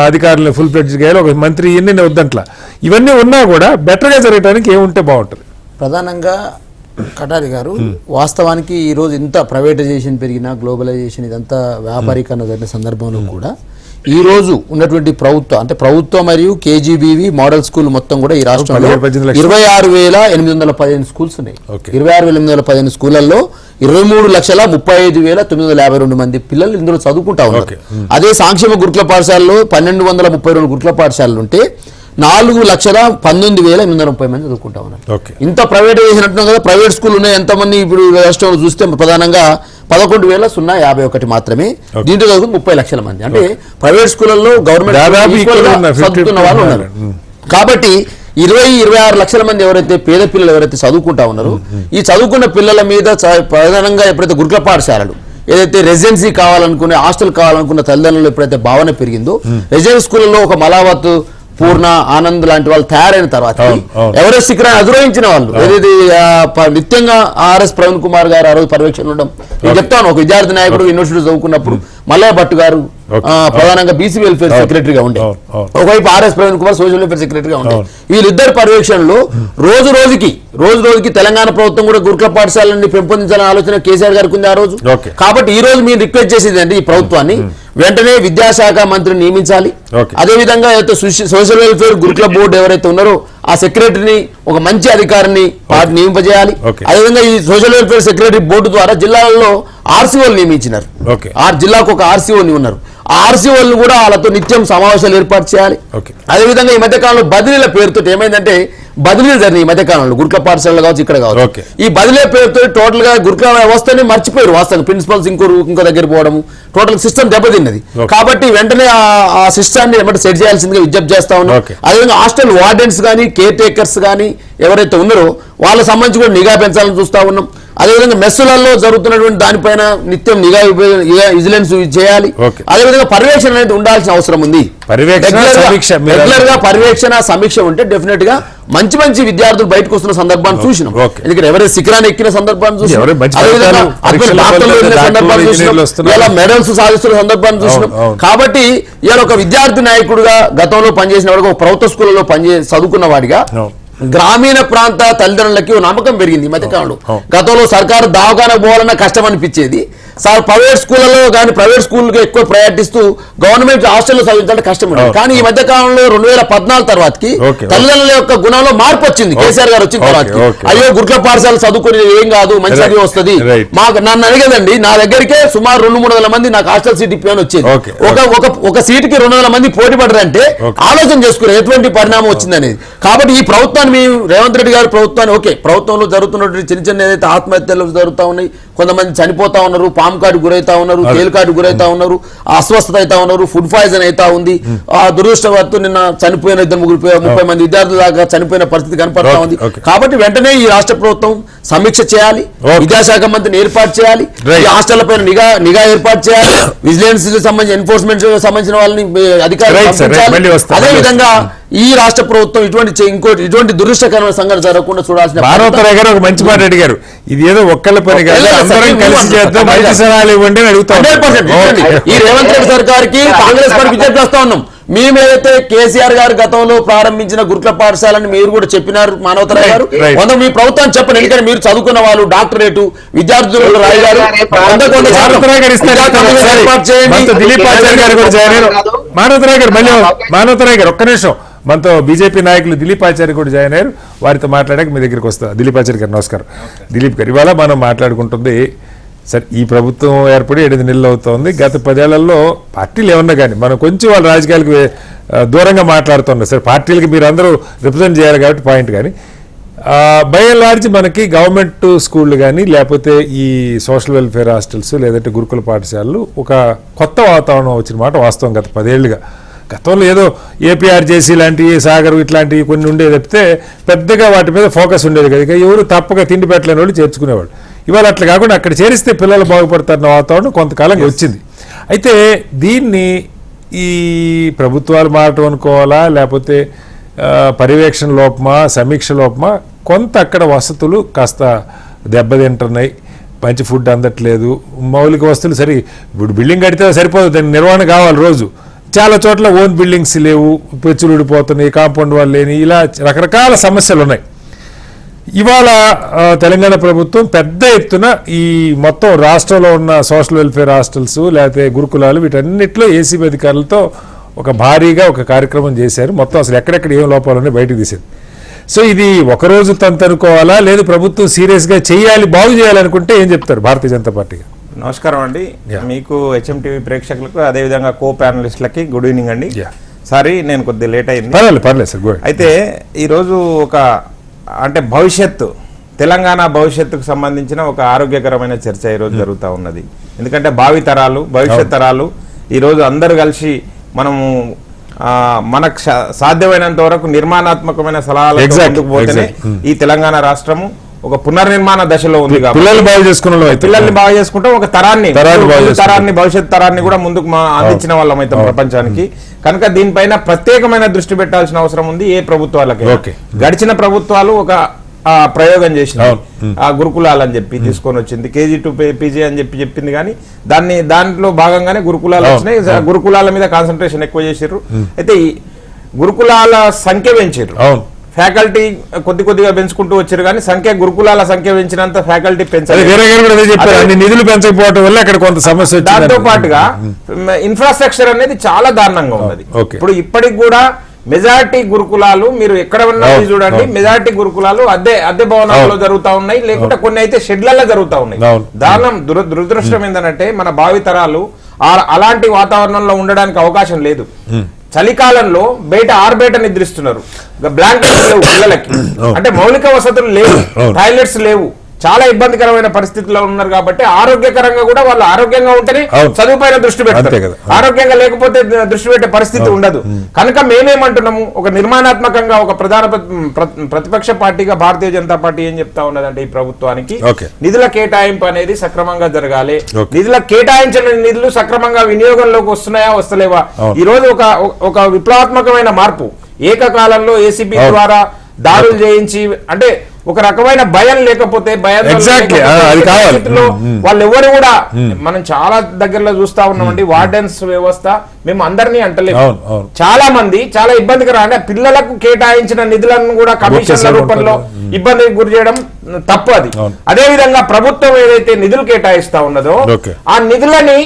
అధికారులు ఫుల్ ఫ్లెడ్జ్డ్ గా ఒక మంత్రి ఇన్ని వద్దంట్లా, ఇవన్నీ ఉన్నా కూడా బెటర్గా జరగడానికి ఏముంటే బాగుంటుంది? ప్రధానంగా కటారి గారు, వాస్తవానికి ఈరోజు ఇంత ప్రైవేటైజేషన్ పెరిగినా, గ్లోబలైజేషన్ ఇదంతా వ్యాపారీకరణ జరిగిన సందర్భంలో కూడా ఈ రోజు ఉన్నటువంటి ప్రభుత్వ మరియు కేజీబీవి మోడల్ స్కూల్ మొత్తం కూడా ఈ రాష్ట్రంలో 26,815 స్కూల్స్ ఉన్నాయి. 26,815 స్కూళ్లలో 23,35,952 మంది పిల్లలు ఇందులో చదువుకుంటా ఉన్నారు. అదే సంక్షేమ గురుకుల పాఠశాలలో 1,232 గురుకుల పాఠశాలలు ఉంటే 4,19,830 మంది చదువుకుంటా ఉన్నారు. ఇంత ప్రైవేటైజేషన్ అంటున్నాం కదా, ప్రైవేట్ స్కూల్ ఉన్నాయి ఎంతమంది ఇప్పుడు రాష్ట్రంలో చూస్తే ప్రధానంగా 11,051 మాత్రమే. దీంట్లో చదువుకుని 30 లక్షల మంది. అంటే ప్రైవేట్ స్కూళ్లలో గవర్నమెంట్ చదువుతున్న వాళ్ళు ఉన్నారు. కాబట్టి 26 లక్షల మంది ఎవరైతే పేద పిల్లలు ఎవరైతే చదువుకుంటా ఉన్నారో, ఈ చదువుకున్న పిల్లల మీద ప్రధానంగా ఎప్పుడైతే గురుకుల పాఠశాలలు ఏదైతే రెసిడెన్సీ కావాలనుకునే, హాస్టల్ కావాలనుకున్న తల్లిదండ్రులు ఎప్పుడైతే భావన పెరిగిందో, రెసిడెన్స్ స్కూళ్ళలో ఒక మలావత్, పూర్ణ, ఆనంద్ లాంటి వాళ్ళు తయారైన తర్వాత ఎవరెస్ట్ శిఖరాన్ని అధిరోహించిన వాళ్ళు ఏదైతే నిత్యంగా ఆర్ఎస్ ప్రవీణ్ కుమార్ గారు ఆ రోజు పర్యవేక్షణ ఉండడం, నేను చెప్తాను, ఒక విద్యార్థి నాయకుడు యూనివర్సిటీ చదువుకున్నప్పుడు మల్లయ్య భట్ గారు ప్రధానంగా బీసీ వెల్ఫేర్ సెక్రటరీగా ఉండే, ఒకవైపు RS Praveen Kumar social welfare సెక్రటరీగా ఉండే. వీళ్ళిద్దరు పర్యవేక్షణలో రోజు రోజుకి తెలంగాణ ప్రభుత్వం కూడా గురుకుల పాఠశాలని పెంపొందించాలని ఆలోచన కేసీఆర్ గారికి ఉంది ఆ రోజు. కాబట్టి ఈ రోజు మీరు రిక్వెస్ట్ చేసేది అండి, ఈ ప్రభుత్వాన్ని వెంటనే విద్యాశాఖ మంత్రిని నియమించాలి. అదేవిధంగా సోషల్ వెల్ఫేర్ గురుకుల బోర్డు ఎవరైతే ఉన్నారో ఆ సెక్రటరీని ఒక మంచి అధికారిని నియమింపజేయాలి. అదేవిధంగా ఈ సోషల్ వెల్ఫేర్ సెక్రటరీ బోర్డు ద్వారా జిల్లాలలో ఆర్సీఓలు నియమించినారు. జిల్లాకు ఒక ఆర్సీఓని ఉన్నారు. ఆ ఆర్సీఓలను కూడా వాళ్ళతో నిత్యం సమావేశాలు ఏర్పాటు చేయాలి. అదేవిధంగా ఈ మధ్యకాలంలో బదిలీల పేరుతో ఏమైందంటే బదిలీలు జరిగినాయి ఈ మధ్య కాలంలో గురుకుల పాఠశాలలో కావచ్చు ఇక్కడ కావచ్చు. Okay. ఈ బదిలీ పేరుతో టోటల్ గా గురుకుల వ్యవస్థని మర్చిపోయారు వాస్తవంగా. ప్రిన్సిపల్స్ ఇంకో దగ్గర పోవడం, టోటల్ సిస్టమ్ దెబ్బతిన్నది. కాబట్టి వెంటనే ఆ సిస్టాన్ని ఏమంటే సెట్ చేయాల్సిందిగా విజ్ఞప్తి చేస్తా ఉన్నాం. అదేవిధంగా హాస్టల్ వార్డెన్స్ కానీ కేర్ టేకర్స్ కానీ ఎవరైతే ఉన్నారో వాళ్ళ సంబంధించి కూడా నిఘా పెంచాలని చూస్తా ఉన్నాం. అదేవిధంగా మెస్సులలో జరుగుతున్నటువంటి దానిపైన నిత్యం నిఘా విజిలెన్స్ చేయాలి. అదేవిధంగా పర్యవేక్షణ అనేది ఉండాల్సిన అవసరం ఉంది. రెగ్యులర్ గా పర్యవేక్షణ సమీక్ష ఉంటే డెఫినెట్ గా మంచి మంచి విద్యార్థులు బయటకు వస్తున్న సందర్భాన్ని చూసినాం. ఎందుకంటే ఎవరైతే శిఖరాన్ని ఎక్కిన సందర్భాన్ని చూసినాం, మెడల్స్ సాధిస్తున్న సందర్భాన్ని చూసినాం. కాబట్టి ఇలా ఒక విద్యార్థి నాయకుడిగా గతంలో పనిచేసిన వాడిగా, ఒక ప్రభుత్వ స్కూల్లో చదువుకున్న వాడిగా గ్రామీణ ప్రాంత తల్లిదండ్రులకి నమ్మకం పెరిగింది ఈ మధ్యకాలంలో. గతంలో సర్కారు దవాఖాన పోవాలన్న కష్టం అనిపించేది. సార్ ప్రైవేట్ స్కూళ్లలో కానీ ప్రైవేట్ స్కూళ్ళకి ఎక్కువ ప్రయారిటిస్తూ గవర్నమెంట్ హాస్టల్లో చదివించాలంటే కష్టం ఉండదు. కానీ ఈ మధ్య కాలంలో 2014 తర్వాతకి తల్లిదండ్రుల యొక్క గుణంలో మార్పు వచ్చింది. కేసీఆర్ గారు వచ్చిన తర్వాత అయ్యో గురుకుల పాఠశాల చదువుకుని ఏం కాదు, మంచి చదివి వస్తుంది. నన్ను అడిగేదండి, నా దగ్గరికే సుమారు 200-300 మంది నాకు హాస్టల్ సీట్ ఇప్పని వచ్చేది. ఒక సీటుకి 200 మంది పోటీ పడరంటే ఆలోచన చేసుకునే ఎటువంటి పరిణామం వచ్చింది అనేది. కాబట్టి ఈ ప్రభుత్వాన్ని రేవంత్ రెడ్డి గారి ప్రభుత్వాన్ని ప్రభుత్వంలో జరుగుతున్నటువంటి చిన్న చిన్న ఏదైతే ఆత్మహత్యలు జరుగుతూ ఉన్నాయి, కొంతమంది చనిపోతా ఉన్నారు, పాము కాటు గురైతా ఉన్నారు, తేలు కాటు గురైతా ఉన్నారు, అస్వస్థత అవుతా ఉన్నారు, ఫుడ్ పాయిజన్ అవుతా ఉంది. ఆ దురదృష్టవత్తు నిన్న చనిపోయిన 30 మంది విద్యార్థుల దాకా చనిపోయిన పరిస్థితి కనపడతా ఉంది. కాబట్టి వెంటనే ఈ రాష్ట్ర ప్రభుత్వం సమీక్ష చేయాలి, విద్యాశాఖ మంత్రిని ఏర్పాటు చేయాలి, ఈ హాస్టళ్ల పైన నిఘా ఏర్పాటు చేయాలి, విజిలెన్స్ సంబంధించి ఎన్ఫోర్స్మెంట్ సంబంధించిన వాళ్ళని అధికారులు. అదేవిధంగా ఈ రాష్ట్ర ప్రభుత్వం ఇటువంటి దురదృష్టకరమైన సంఘటన జరగకుండా చూడాల్సిన. మానవతరాయ్ గారు ఒక మంచి మాట అడిగారు, ఇది ఏదో ఒక్కళ్ళ పని కాదు, అందరం కలిసి చేద్దాం, మంచి సలహాలు ఇవ్వండి అని అడుగుతాం. ఈ రేవంత్ రెడ్డి సర్కార్కి కాంగ్రెస్ పార్టీ విజ్ఞప్తి చేస్తా ఉన్నాం. మేమైతే కేసీఆర్ గారు గతంలో ప్రారంభించిన గురుకుల పాఠశాలని మీరు కూడా చెప్పినారు మానవతరాయ్ గారు, మీ ప్రభుత్వాన్ని చెప్పండి. ఎందుకంటే మీరు చదువుకున్న వాళ్ళు డాక్టరేటు విద్యార్థులు రాయ్ గారు మానవతరాయ్ గారు ఒక్క నిమిషం, మనతో బీజేపీ నాయకులు దిలీప్ ఆచార్య కూడా జాయిన్ అయ్యారు. వారితో మాట్లాడాక మీ దగ్గరికి వస్తా. దిలీప్ ఆచార్య గారు నమస్కారం. దిలీప్ గారు, ఇవాళ మనం మాట్లాడుకుంటుంది సరే, ఈ ప్రభుత్వం ఏర్పడి 8 నెలలు అవుతోంది. గత 10 ఏళ్లలో పార్టీలు ఏమన్నా కానీ మనం కొంచెం వాళ్ళ రాజకీయాలకు దూరంగా మాట్లాడుతున్నాం. సరే, పార్టీలకి మీరు అందరూ రిప్రజెంట్ చేయాలి కాబట్టి పాయింట్. కానీ బై అండ్ లార్జ్ మనకి గవర్నమెంట్ స్కూళ్ళు కానీ లేకపోతే ఈ సోషల్ వెల్ఫేర్ హాస్టల్స్ లేదంటే గురుకుల పాఠశాలలు ఒక కొత్త వాతావరణం వచ్చిన మాట వాస్తవం. గత 10 ఏళ్ళుగా గతంలో ఏదో ఏపీఆర్జేసీ లాంటి సాగర్ ఇట్లాంటివి కొన్ని ఉండేది తప్పితే పెద్దగా వాటి మీద ఫోకస్ ఉండేది కదా. ఎవరు తప్పక తిండి పెట్టలేని వాళ్ళు చేర్చుకునేవాళ్ళు. ఇవాళ అట్లా కాకుండా అక్కడ చేరిస్తే పిల్లలు బాగుపడతారన్న వాతావరణం కొంతకాలంగా వచ్చింది. అయితే దీన్ని ఈ ప్రభుత్వాలు మారటం అనుకోవాలా లేకపోతే పర్యవేక్షణ లోపమా సమీక్ష లోపమా, కొంత అక్కడ వసతులు కాస్త దెబ్బతింటున్నాయి, మంచి ఫుడ్ అందట్లేదు, మౌలిక వస్తువులు సరి. ఇప్పుడు బిల్డింగ్ కడితే సరిపోదు, దాని నిర్వహణ కావాలి రోజు. చాలా చోట్ల ఓన్ బిల్డింగ్స్ లేవు, పెచ్చులు ఊడిపోతున్నాయి, కాంపౌండ్ వాళ్ళు లేని, ఇలా రకరకాల సమస్యలు ఉన్నాయి. ఇవాళ తెలంగాణ ప్రభుత్వం పెద్ద ఎత్తున ఈ మొత్తం రాష్ట్రంలో ఉన్న సోషల్ వెల్ఫేర్ హాస్టల్స్ లేకపోతే గురుకులాలు వీటన్నిటిలో ఏసీబీ అధికారులతో ఒక భారీగా ఒక కార్యక్రమం చేశారు. మొత్తం అసలు ఎక్కడెక్కడ ఏం లోపాలనే బయటకు తీసేది. సో ఇది ఒకరోజు తంతనుకోవాలా, లేదు ప్రభుత్వం సీరియస్గా చేయాలి, బాగు చేయాలనుకుంటే ఏం చెప్తారు భారతీయ జనతా పార్టీ? నమస్కారం అండి, మీకు హెచ్ఎంటీవీ ప్రేక్షకులకు అదేవిధంగా కో ప్యానలిస్టులకి గుడ్ ఈవినింగ్ అండి. సారీ నేను కొద్దిగా లేట్ అయింది. పర్లేదు సార్. అయితే ఈరోజు ఒక అంటే భవిష్యత్తు తెలంగాణ భవిష్యత్తుకు సంబంధించిన ఒక ఆరోగ్యకరమైన చర్చ ఈరోజు జరుగుతూ ఉన్నది. ఎందుకంటే భావి తరాలు భవిష్యత్ తరాలు ఈరోజు అందరూ కలిసి మనము మనకు సాధ్యమైనంత వరకు నిర్మాణాత్మకమైన సలహాలు ముందుకు పోతేనే ఈ తెలంగాణ రాష్ట్రము ఒక పునర్నిర్మాణ దశలో ఉంది. పిల్లల్ని బాగా చేసుకుంటాం, ఒక తరాన్ని భవిష్యత్ తరాన్ని కూడా ముందుకు అందించిన వాళ్ళం అయితే ప్రపంచానికి. కనుక దీనిపైన ప్రత్యేకమైన దృష్టి పెట్టాల్సిన అవసరం ఉంది ఏ ప్రభుత్వాలకి. గడిచిన ప్రభుత్వాలు ఒక ప్రయోగం చేసినాయి, ఆ గురుకులాలని చెప్పి తీసుకొని వచ్చింది, KG to PG అని చెప్పింది. కానీ దాంట్లో భాగంగానే గురుకులాలు వచ్చినాయి. గురుకులాల మీద కాన్సన్ట్రేషన్ ఎక్కువ చేసారు. అయితే ఈ గురుకులాల సంఖ్య పెంచారు, ఫ్యాకల్టీ కొద్దిగా పెంచుకుంటూ వచ్చారు. కానీ గురుకులాల సంఖ్య పెంచినంత ఫ్యాకల్టీ నిధులు పెంచకపోవడం వల్ల అక్కడ కొంత సమస్య. దాంతో పాటుగా ఇన్ఫ్రాస్ట్రక్చర్ అనేది చాలా దారుణంగా ఉన్నది. ఇప్పటికి కూడా మెజారిటీ గురుకులాలు మీరు ఎక్కడ ఉన్నది చూడండి, మెజారిటీ గురుకులాలు అద్దె భవనాల్లో జరుగుతా ఉన్నాయి, లేకుంటే కొన్ని అయితే షెడ్లలో జరుగుతా ఉన్నాయి. దారుణం. దురదృష్టం ఏంటంటే మన భావితరాలు అలాంటి వాతావరణంలో ఉండడానికి అవకాశం లేదు. చలికాలంలో బయట ఆరుబయట నిద్రిస్తున్నారు, బ్లాంకెట్స్ లేవు పిల్లలకి, అంటే మౌలిక వసతులు లేవు, టాయిలెట్స్ లేవు, చాలా ఇబ్బందికరమైన పరిస్థితుల్లో ఉన్నారు. కాబట్టి ఆరోగ్యకరంగా కూడా వాళ్ళు ఆరోగ్యంగా ఉంటేనే చదువు పైన దృష్టి పెడతారు, ఆరోగ్యంగా లేకపోతే దృష్టి పెట్టే పరిస్థితి ఉండదు. కనుక మేమేమంటున్నాము, ఒక నిర్మాణాత్మకంగా ఒక ప్రధాన ప్రతిపక్ష పార్టీగా భారతీయ జనతా పార్టీ ఏం చెప్తా ఉన్నదంటే ఈ ప్రభుత్వానికి నిధుల కేటాయింపు అనేది సక్రమంగా జరగాలి. నిధుల కేటాయించిన నిధులు సక్రమంగా వినియోగంలోకి వస్తున్నాయా వస్తలేవా? ఈ రోజు ఒక విప్లవాత్మకమైన మార్పు, ఏకకాలంలో ఏసీబీ ద్వారా దాడులు చేయించి, అంటే ఒక రకమైన భయం లేకపోతే వాళ్ళు ఎవరు కూడా, మనం చాలా దగ్గరలో చూస్తా ఉన్నామండి వార్డెన్స్ వ్యవస్థ, మేము అందరినీ అంటలేము, చాలా మంది చాలా ఇబ్బందికర, అంటే పిల్లలకు కేటాయించిన నిధులను కూడా కమిషన్ల రూపంలో ఇబ్బందికి గురి చేయడం తప్పు. అది అదే విధంగా ప్రభుత్వం ఏదైతే నిధులు కేటాయిస్తా ఉన్నదో ఆ నిధులని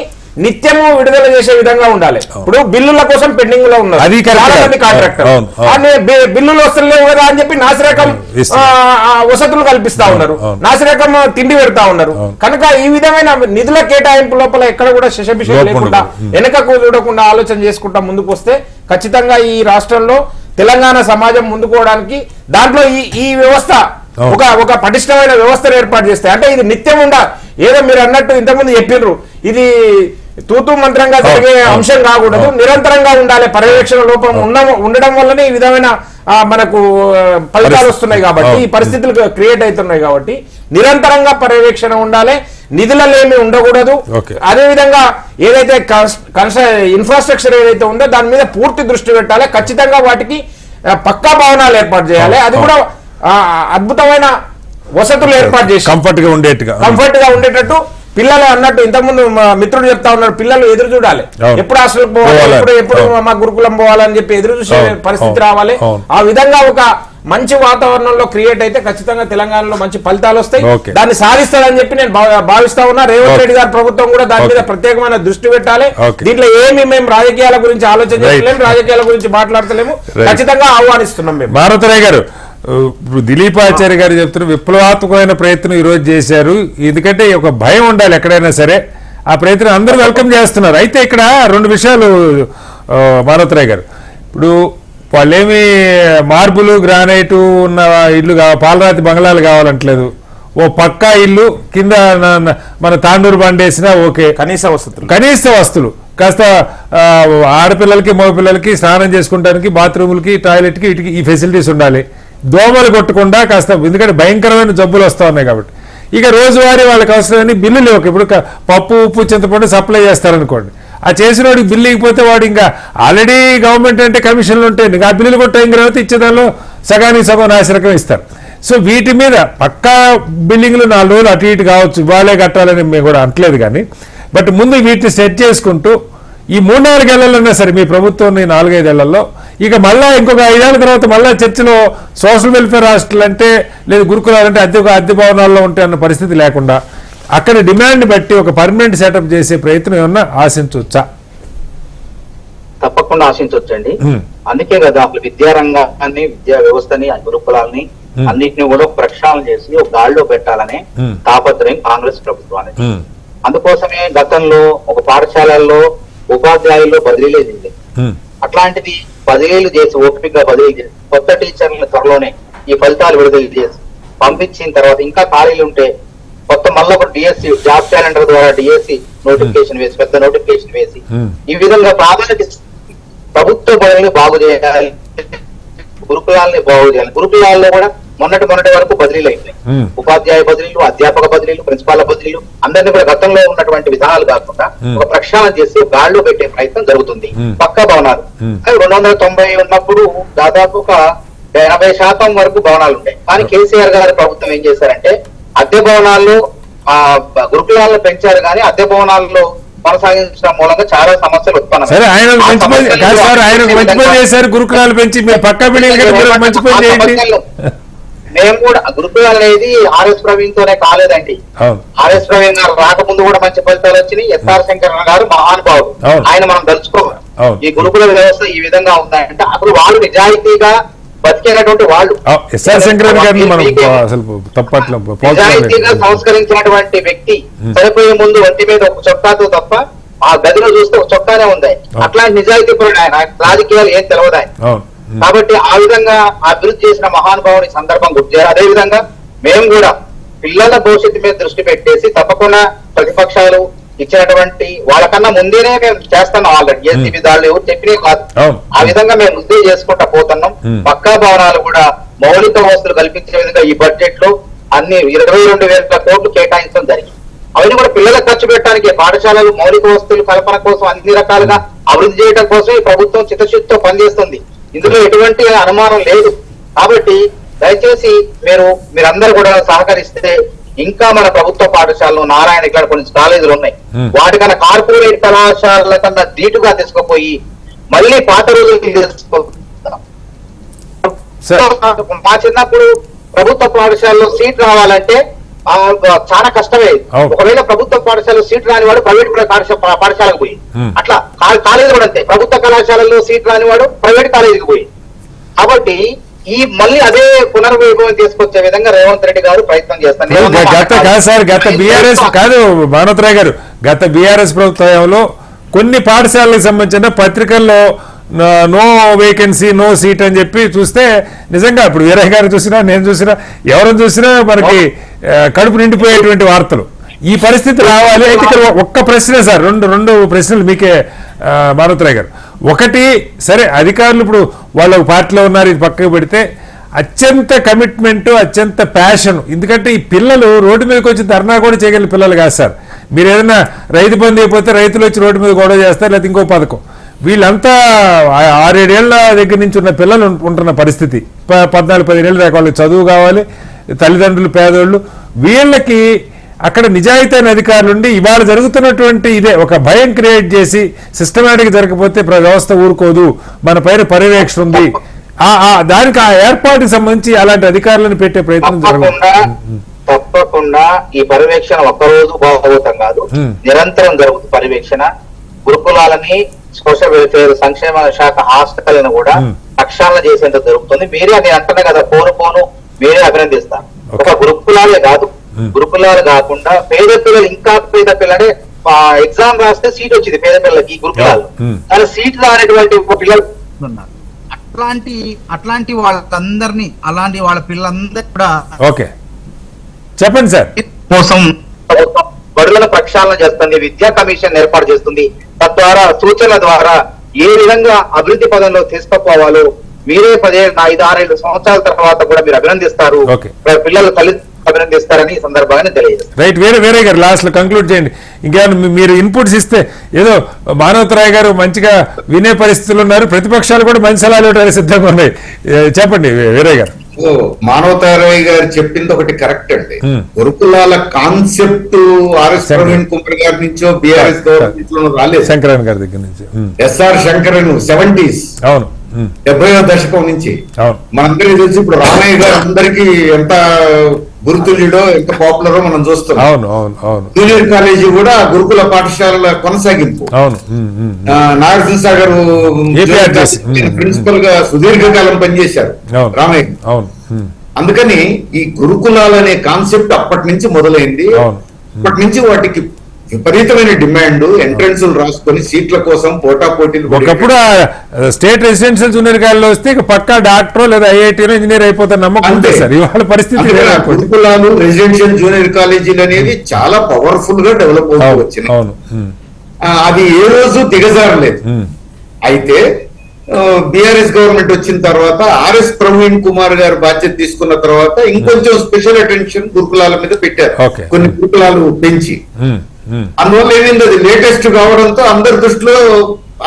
నిత్యము విడుదల చేసే విధంగా ఉండాలి. ఇప్పుడు బిల్లుల కోసం పెండింగ్ లో ఉన్నారు చాలా మంది కాంట్రాక్టర్, బిల్లులు వస్తలేవు కదా అని చెప్పి నాసిరకం వసతులు కల్పిస్తా ఉన్నారు, నాసిరకం తిండి పెడతా ఉన్నారు. కనుక ఈ విధమైన నిధుల కేటాయింపు లోపల ఎక్కడ కూడా శశభిషం లేకుండా వెనకకు చూడకుండా ఆలోచన చేసుకుంటా ముందుకు వస్తే ఖచ్చితంగా ఈ రాష్ట్రంలో తెలంగాణ సమాజం ముందుకోవడానికి దాంట్లో ఈ వ్యవస్థ ఒక పటిష్టమైన వ్యవస్థను ఏర్పాటు చేస్తాయి. అంటే ఇది నిత్యం ఏదో మీరు అన్నట్టు ఇంతకుముందు చెప్పిర్రు, ఇది తూతూ మంత్రంగా జరిగే అంశం కాకూడదు, నిరంతరంగా ఉండాలి. పర్యవేక్షణ లోపం ఉండడం వల్లనే ఈ విధమైన మనకు ఫలితాలు వస్తున్నాయి కాబట్టి, ఈ పరిస్థితులు క్రియేట్ అవుతున్నాయి కాబట్టి నిరంతరంగా పర్యవేక్షణ ఉండాలి, నిధులలేమి ఉండకూడదు. అదే విధంగా ఏదైతే ఇన్ఫ్రాస్ట్రక్చర్ ఏదైతే ఉందో దాని మీద పూర్తి దృష్టి పెట్టాలి. ఖచ్చితంగా వాటికి పక్కా భవనాలు ఏర్పాటు చేయాలి, అది కూడా అద్భుతమైన వసతులు ఏర్పాటు చేసి కంఫర్ట్ గా ఉండేటట్టు. పిల్లలు అన్నట్టు ఇంతకుముందు మా మిత్రుడు చెప్తా ఉన్నారు, పిల్లలు ఎదురు చూడాలి, ఎప్పుడు హాస్టల్ పోవాలి, ఎప్పుడు మా గురుకులం పోవాలని చెప్పి ఎదురు చూసే పరిస్థితి రావాలి. ఆ విధంగా ఒక మంచి వాతావరణంలో క్రియేట్ అయితే ఖచ్చితంగా తెలంగాణలో మంచి ఫలితాలు వస్తాయి, దాన్ని సాధిస్తారని చెప్పి నేను భావిస్తా ఉన్నా. రేవంత్ రెడ్డి గారి ప్రభుత్వం కూడా దాని మీద ప్రత్యేకమైన దృష్టి పెట్టాలి. దీంట్లో ఏమి మేము రాజకీయాల గురించి ఆలోచన చేయలేము, రాజకీయాల గురించి మాట్లాడతలేము, ఖచ్చితంగా ఆహ్వానిస్తున్నాం మేము. మారుతరాయ్ గారు, ఇప్పుడు దిలీప్ ఆచార్య గారు చెప్తున్న విప్లవాత్మకమైన ప్రయత్నం ఈ రోజు చేశారు, ఎందుకంటే ఒక భయం ఉండాలి ఎక్కడైనా సరే, ఆ ప్రయత్నం అందరూ వెల్కమ్ చేస్తున్నారు. అయితే ఇక్కడ రెండు విషయాలు మారుతరాయ్ గారు, ఇప్పుడు వాళ్ళేమి మార్బులు గ్రానైట్ ఉన్న ఇల్లు పాలరాతి బంగ్లాలు కావాలంటలేదు, ఓ పక్కా ఇల్లు కింద మన తాండూరు బండేసినా ఓకే, కనీస వస్తువులు కాస్త ఆడపిల్లలకి మగపిల్లలకి స్నానం చేసుకోవడానికి బాత్రూములకి టాయిలెట్కి వీటికి ఈ ఫెసిలిటీస్ ఉండాలి, దోమలు కొట్టకుండా కాస్త, ఎందుకంటే భయంకరమైన జబ్బులు వస్తూ ఉన్నాయి కాబట్టి. ఇక రోజువారీ వాళ్ళకి అవసరమని బిల్లు లేవు, ఇప్పుడు పప్పు ఉప్పు చింతపండు సప్లై చేస్తారనుకోండి, ఆ చేసిన వాడికి బిల్లు ఇకపోతే వాడు ఇంకా ఆల్రెడీ గవర్నమెంట్ అంటే కమిషన్లు ఉంటాయి, ఇంకా ఆ బిల్లులు కొట్టిన తర్వాత ఇచ్చేదానిలో సగానికి సగం నాసిరకం ఇస్తారు. సో వీటి మీద పక్కా బిల్డింగ్లు 4 రోజులు అటు ఇటు కావచ్చు, ఇవాళే కట్టాలని మేము కూడా అంటలేదు కానీ, బట్ ముందు వీటిని సెట్ చేసుకుంటూ ఈ 3-4 ఏళ్లలోనే సరే మీ ప్రభుత్వం 4-5 ఏళ్లలో ఇక మళ్ళా ఇంకొక 5 ఏళ్ల తర్వాత మళ్ళా చర్చలో సోషల్ వెల్ఫేర్ హాస్టల్ అంటే లేదు గురుకులాలంటే అద్దె భవనాల్లో ఉంటే అన్న పరిస్థితి లేకుండా అక్కడ డిమాండ్ బట్టి ఒక పర్మనెంట్ సెటప్ చేసే ప్రయత్నం ఏమన్నా ఆశించవచ్చా? తప్పకుండా ఆశించవచ్చండి. అందుకే కదా అసలు విద్యారంగాన్ని, విద్యా వ్యవస్థని, గురుకులాలని అన్నిటిని కూడా ప్రక్షాళన చేసి ఒక గాడిలో పెట్టాలనే తాపత్రయం కాంగ్రెస్ ప్రభుత్వానికి. అందుకోసమే గతంలో ఒక పాఠశాలల్లో ఉపాధ్యాయుల్లో బదిలీలే జరిగింది. అట్లాంటిది బదిలీలు చేసి ఓపికగా బదిలీ చేసి కొత్త టీచర్లను త్వరలోనే ఈ ఫలితాలు విడుదల చేసి పంపించిన తర్వాత ఇంకా ఖాళీలు ఉంటే కొత్త మళ్ళీ ఒక డిఎస్సి జాబ్ క్యాలెండర్ ద్వారా డిఎస్సి నోటిఫికేషన్ వేసి పెద్ద నోటిఫికేషన్ వేసి ఈ విధంగా ప్రాధాన్యత ప్రభుత్వ బడుల్ని బాగు చేయాలి, గురుకులాలని బాగు చేయాలి. గురుకులాల్లో కూడా మొన్నటి వరకు బదిలీలు అయినాయి, ఉపాధ్యాయ బదిలీలు, అధ్యాపక బదిలీలు, ప్రిన్సిపాల్ బదిలీలు అందరినీ కూడా గతంలో ఉన్నటువంటి విధానాలు కాకుండా ఒక ప్రక్షాళన చేసి గాడిలో పెట్టే ప్రయత్నం జరుగుతుంది. పక్కా భవనాలు 290 ఉన్నప్పుడు దాదాపు ఒక 80% వరకు భవనాలు ఉంటాయి. కానీ కేసీఆర్ గారి ప్రభుత్వం ఏం చేశారంటే అద్దె భవనాల్లో గురుకులాలను పెంచారు, కానీ అద్దె భవనాల్లో కొనసాగించడం మూలంగా చాలా సమస్యలు ఉత్పన్నం. మేము కూడా గురుకులాలు అనేది ఆర్ఎస్ ప్రవీణ్ తోనే కాలేదండి. ఆర్ఎస్ ప్రవీణ్ గారు రాకముందు కూడా మంచి ఫలితాలు వచ్చినాయి. ఎస్ఆర్ శంకరన్ గారు మహానుభావుడు, ఆయన మనం తలుచుకోవాలి. ఈ గురుకుల వ్యవస్థ ఈ విధంగా ఉందంటే అప్పుడు వాళ్ళు నిజాయితీగా బతికేటటువంటి వాళ్ళు, నిజాయితీగా సంస్కరించినటువంటి వ్యక్తి చనిపోయే ముందు ఒంటి మీద ఒక చొక్కాతో తప్ప ఆ గదిలో చూస్తే ఒక చొక్కానే ఉంది. అట్లాంటి నిజాయితీ పరుడు ఆయన, రాజకీయాలు ఏం తెలియదు ఆయన. కాబట్టి ఆ విధంగా అభివృద్ధి చేసిన మహానుభావుని సందర్భం గుర్తు చేయాలి. అదే విధంగా మేము కూడా పిల్లల భవిష్యత్తు మీద దృష్టి పెట్టేసి తప్పకుండా ప్రతిపక్షాలు ఇచ్చినటువంటి వాళ్ళకన్నా ముందేనే మేము చేస్తున్నాం ఆల్రెడీ. ఏసీబీ దాడులు ఎవరు చెప్పినే కాదు, ఆ విధంగా మేము వృద్ధి చేసుకుంటా పోతున్నాం. పక్కా భవనాలు కూడా మౌలిక వసతులు కల్పించే విధంగా ఈ బడ్జెట్ లో అన్ని 22,000 కోట్లు కేటాయించడం జరిగింది. అవన్నీ కూడా పిల్లలకు ఖర్చు పెట్టడానికి, పాఠశాలలు మౌలిక వసతులు కల్పన కోసం అన్ని రకాలుగా అభివృద్ధి చేయడం కోసం ఈ ప్రభుత్వం చిత్తశుద్ధితో పనిచేస్తుంది. ఇందులో ఎటువంటి అనుమానం లేదు. కాబట్టి దయచేసి మీరందరూ కూడా సహకరిస్తే ఇంకా మన ప్రభుత్వ పాఠశాలలో నారాయణ ఇక్కడ కొన్ని కాలేజీలు ఉన్నాయి, వాటికన్నా కార్పొరేట్ కళాశాలల కన్నా ధీటుగా తీసుకుపోయి మళ్ళీ పాత రోజులు మా చిన్నప్పుడు ప్రభుత్వ పాఠశాలలో సీట్ రావాలంటే చాలా కష్టమే. ఒకవేళ ప్రభుత్వ పాఠశాలలో సీట్ రాని వాడు ప్రైవేట్ పాఠశాలకు పోయి, అట్లా కాలేజీ కూడా అంతే, ప్రభుత్వ కళాశాలలో సీట్ రాని వాడు ప్రైవేట్ కాలేజీకి పోయి. కాబట్టి ఈ మళ్ళీ అదే పునర్వైభవం తీసుకొచ్చే విధంగా రేవంత్ రెడ్డి గారు ప్రయత్నం చేస్తారు. గత బీఆర్ఎస్ కాదు మానవతరాయ్ గారు, గత బీఆర్ఎస్ ప్రభుత్వంలో కొన్ని పాఠశాలకు సంబంధించిన పత్రికల్లో నో వేకెన్సీ నో సీట్ అని చెప్పి చూస్తే నిజంగా ఇప్పుడు వీరయ్య గారు చూసినా నేను చూసినా ఎవరిని చూసినా మనకి కడుపు నిండిపోయేటువంటి వార్తలు. ఈ పరిస్థితి రావాలి. అయితే ఇక్కడ ఒక్క ప్రశ్నే సార్, రెండు ప్రశ్నలు మీకే మానవతరాయ్ గారు. ఒకటి, సరే అధికారులు ఇప్పుడు వాళ్ళ పార్టీలో ఉన్నారు, ఇది పక్కకు పెడితే అత్యంత కమిట్మెంట్ అత్యంత ప్యాషన్. ఎందుకంటే ఈ పిల్లలు రోడ్డు మీదకి వచ్చి ధర్నా కూడా చేయగలిగిన పిల్లలు కాదు సార్. మీరు ఏదైనా రైతు బంధు అయిపోతే రైతులు వచ్చి రోడ్డు మీద గొడవ చేస్తారు, లేకపోతే ఇంకో పథకం. వీళ్ళంతా 6-7 ఏళ్ల దగ్గర నుంచి ఉన్న పిల్లలు ఉంటున్న పరిస్థితి. 14-15 ఏళ్ళ దాకా వాళ్ళకి చదువు కావాలి, తల్లిదండ్రులు పేదోళ్ళు. వీళ్ళకి అక్కడ నిజాయితీ అయిన అధికారులు ఉండి ఇవాళ జరుగుతున్నటువంటి ఇదే ఒక భయం క్రియేట్ చేసి సిస్టమేటిక్ జరగకపోతే వ్యవస్థ ఊరుకోదు, మన పైన పర్యవేక్షణ ఉంది, దానికి ఆ ఏర్పాటుకి సంబంధించి అలాంటి అధికారులను పెట్టే ప్రయత్నం తప్పకుండా ఈ పర్యవేక్షణ ఒక్కరోజు బాగోతం కాదు, నిరంతరం జరుగుతుంది పర్యవేక్షణ. గురుకులాలని సోషల్ వెల్ఫేర్ సంక్షేమ శాఖ హాస్టళ్లను కూడా ప్రక్షాళన చేసేందుకు జరుగుతుంది. మీరే అది అంటున్నా కదా, పోను మీరే అభినందిస్తారు. ఒక గురుకులాలే కాదు, గురుకులాలు కాకుండా పేద పిల్లలు, ఇంకా పేద పిల్లలే ఎగ్జామ్ రాస్తే సీట్ వచ్చింది పేద పిల్లలకి ఈ గురుకులాలు, కానీ సీట్ రానటువంటి పిల్లలు అట్లాంటి వాళ్ళందరినీ, అలాంటి వాళ్ళ పిల్లలందరూ కూడా ఓకే చెప్పండి సార్ కోసం బడులను ప్రక్షాళన చేస్తుంది, విద్యా కమిషన్ ఏర్పాటు చేస్తుంది. తద్వారా సూచనల ద్వారా ఏ విధంగా అభివృద్ధి పదంలో తీసుకుపోవాలో మీరే 5-6 సంవత్సరాల తర్వాత కూడా మీరు అభినందిస్తారు, పిల్లల తల్లి అభినందిస్తారని ఈ సందర్భంగా తెలియజేస్తారు. రైట్, వేరే గారు లాస్ట్ లో కంక్లూడ్ చేయండి. ఇంకేమైనా మీరు ఇన్పుట్స్ ఇస్తే, ఏదో మానవతరాయ్ గారు మంచిగా వినే పరిస్థితులు ఉన్నారు, ప్రతిపక్షాలు కూడా మంచి సలహాలు ఇవ్వడానికి సిద్ధంగా ఉన్నాయి. చెప్పండి వీరయ్య గారు. మానవతరాయ్ గారు చెప్పింది ఒకటి కరెక్ట్ అండి. గురుకులాల కాన్సెప్ట్ ఆర్ఎస్ ప్రవీణ్ కుమార్ గారి నుంచో బీఆర్ఎస్ గవర్నమెంట్ లో రాలేదు, శంకరన్ గారి దగ్గర నుంచి, ఎస్ఆర్ శంకరన్ 70s అవును 70వ దశకం నుంచి మనందరికీ తెలిసి ఇప్పుడు రామయ్య గారు అందరికీ ఎంత గుర్తులుడో ఎంత పాపులరో మనం చూస్తున్నాం. అవును అవును అవును జూనియర్ కాలేజీ కూడా గురుకుల పాఠశాలల కొనసాగింపు. అవును నాగార్జున సాగర్ ప్రిన్సిపల్ గా సుదీర్ఘకాలం పనిచేశారు రామయ్య. అవును అందుకని ఈ గురుకులాలనే కాన్సెప్ట్ అప్పటి నుంచి మొదలైంది. అప్పటి నుంచి వాటికి విపరీతమైన డిమాండ్, ఎంట్రన్స్ రాసుకొని సీట్ల కోసం పోటాపోటీలు. ఒకప్పుడు స్టేట్ రెసిడెన్షియల్ జూనియర్ కాలేజీలో వస్తే పక్కా డాక్టర్ లేదా ఐఐటీలో ఇంజనీర్ అయిపోతారు నమ్మకం అంతే సార్. ఇవాళ పరిస్థితి గురుకులాలు రెసిడెన్షియల్ జూనియర్ కాలేజీలు అనేది చాలా పవర్ఫుల్ గా డెవలప్ అవుతూ వచ్చినాయి. అది ఏ రోజు దిగజారలేదు. అయితే బీఆర్ఎస్ గవర్నమెంట్ వచ్చిన తర్వాత ఆర్ఎస్ ప్రవీణ్ కుమార్ గారు బాధ్యత తీసుకున్న తర్వాత ఇంకొంచెం స్పెషల్ అటెన్షన్ గురుకులాల మీద పెట్టారు, కొన్ని గురుకులాలు పెంచి. అందువల్ల ఏమైంది, అది లేటెస్ట్ కావడంతో అందరి దృష్టిలో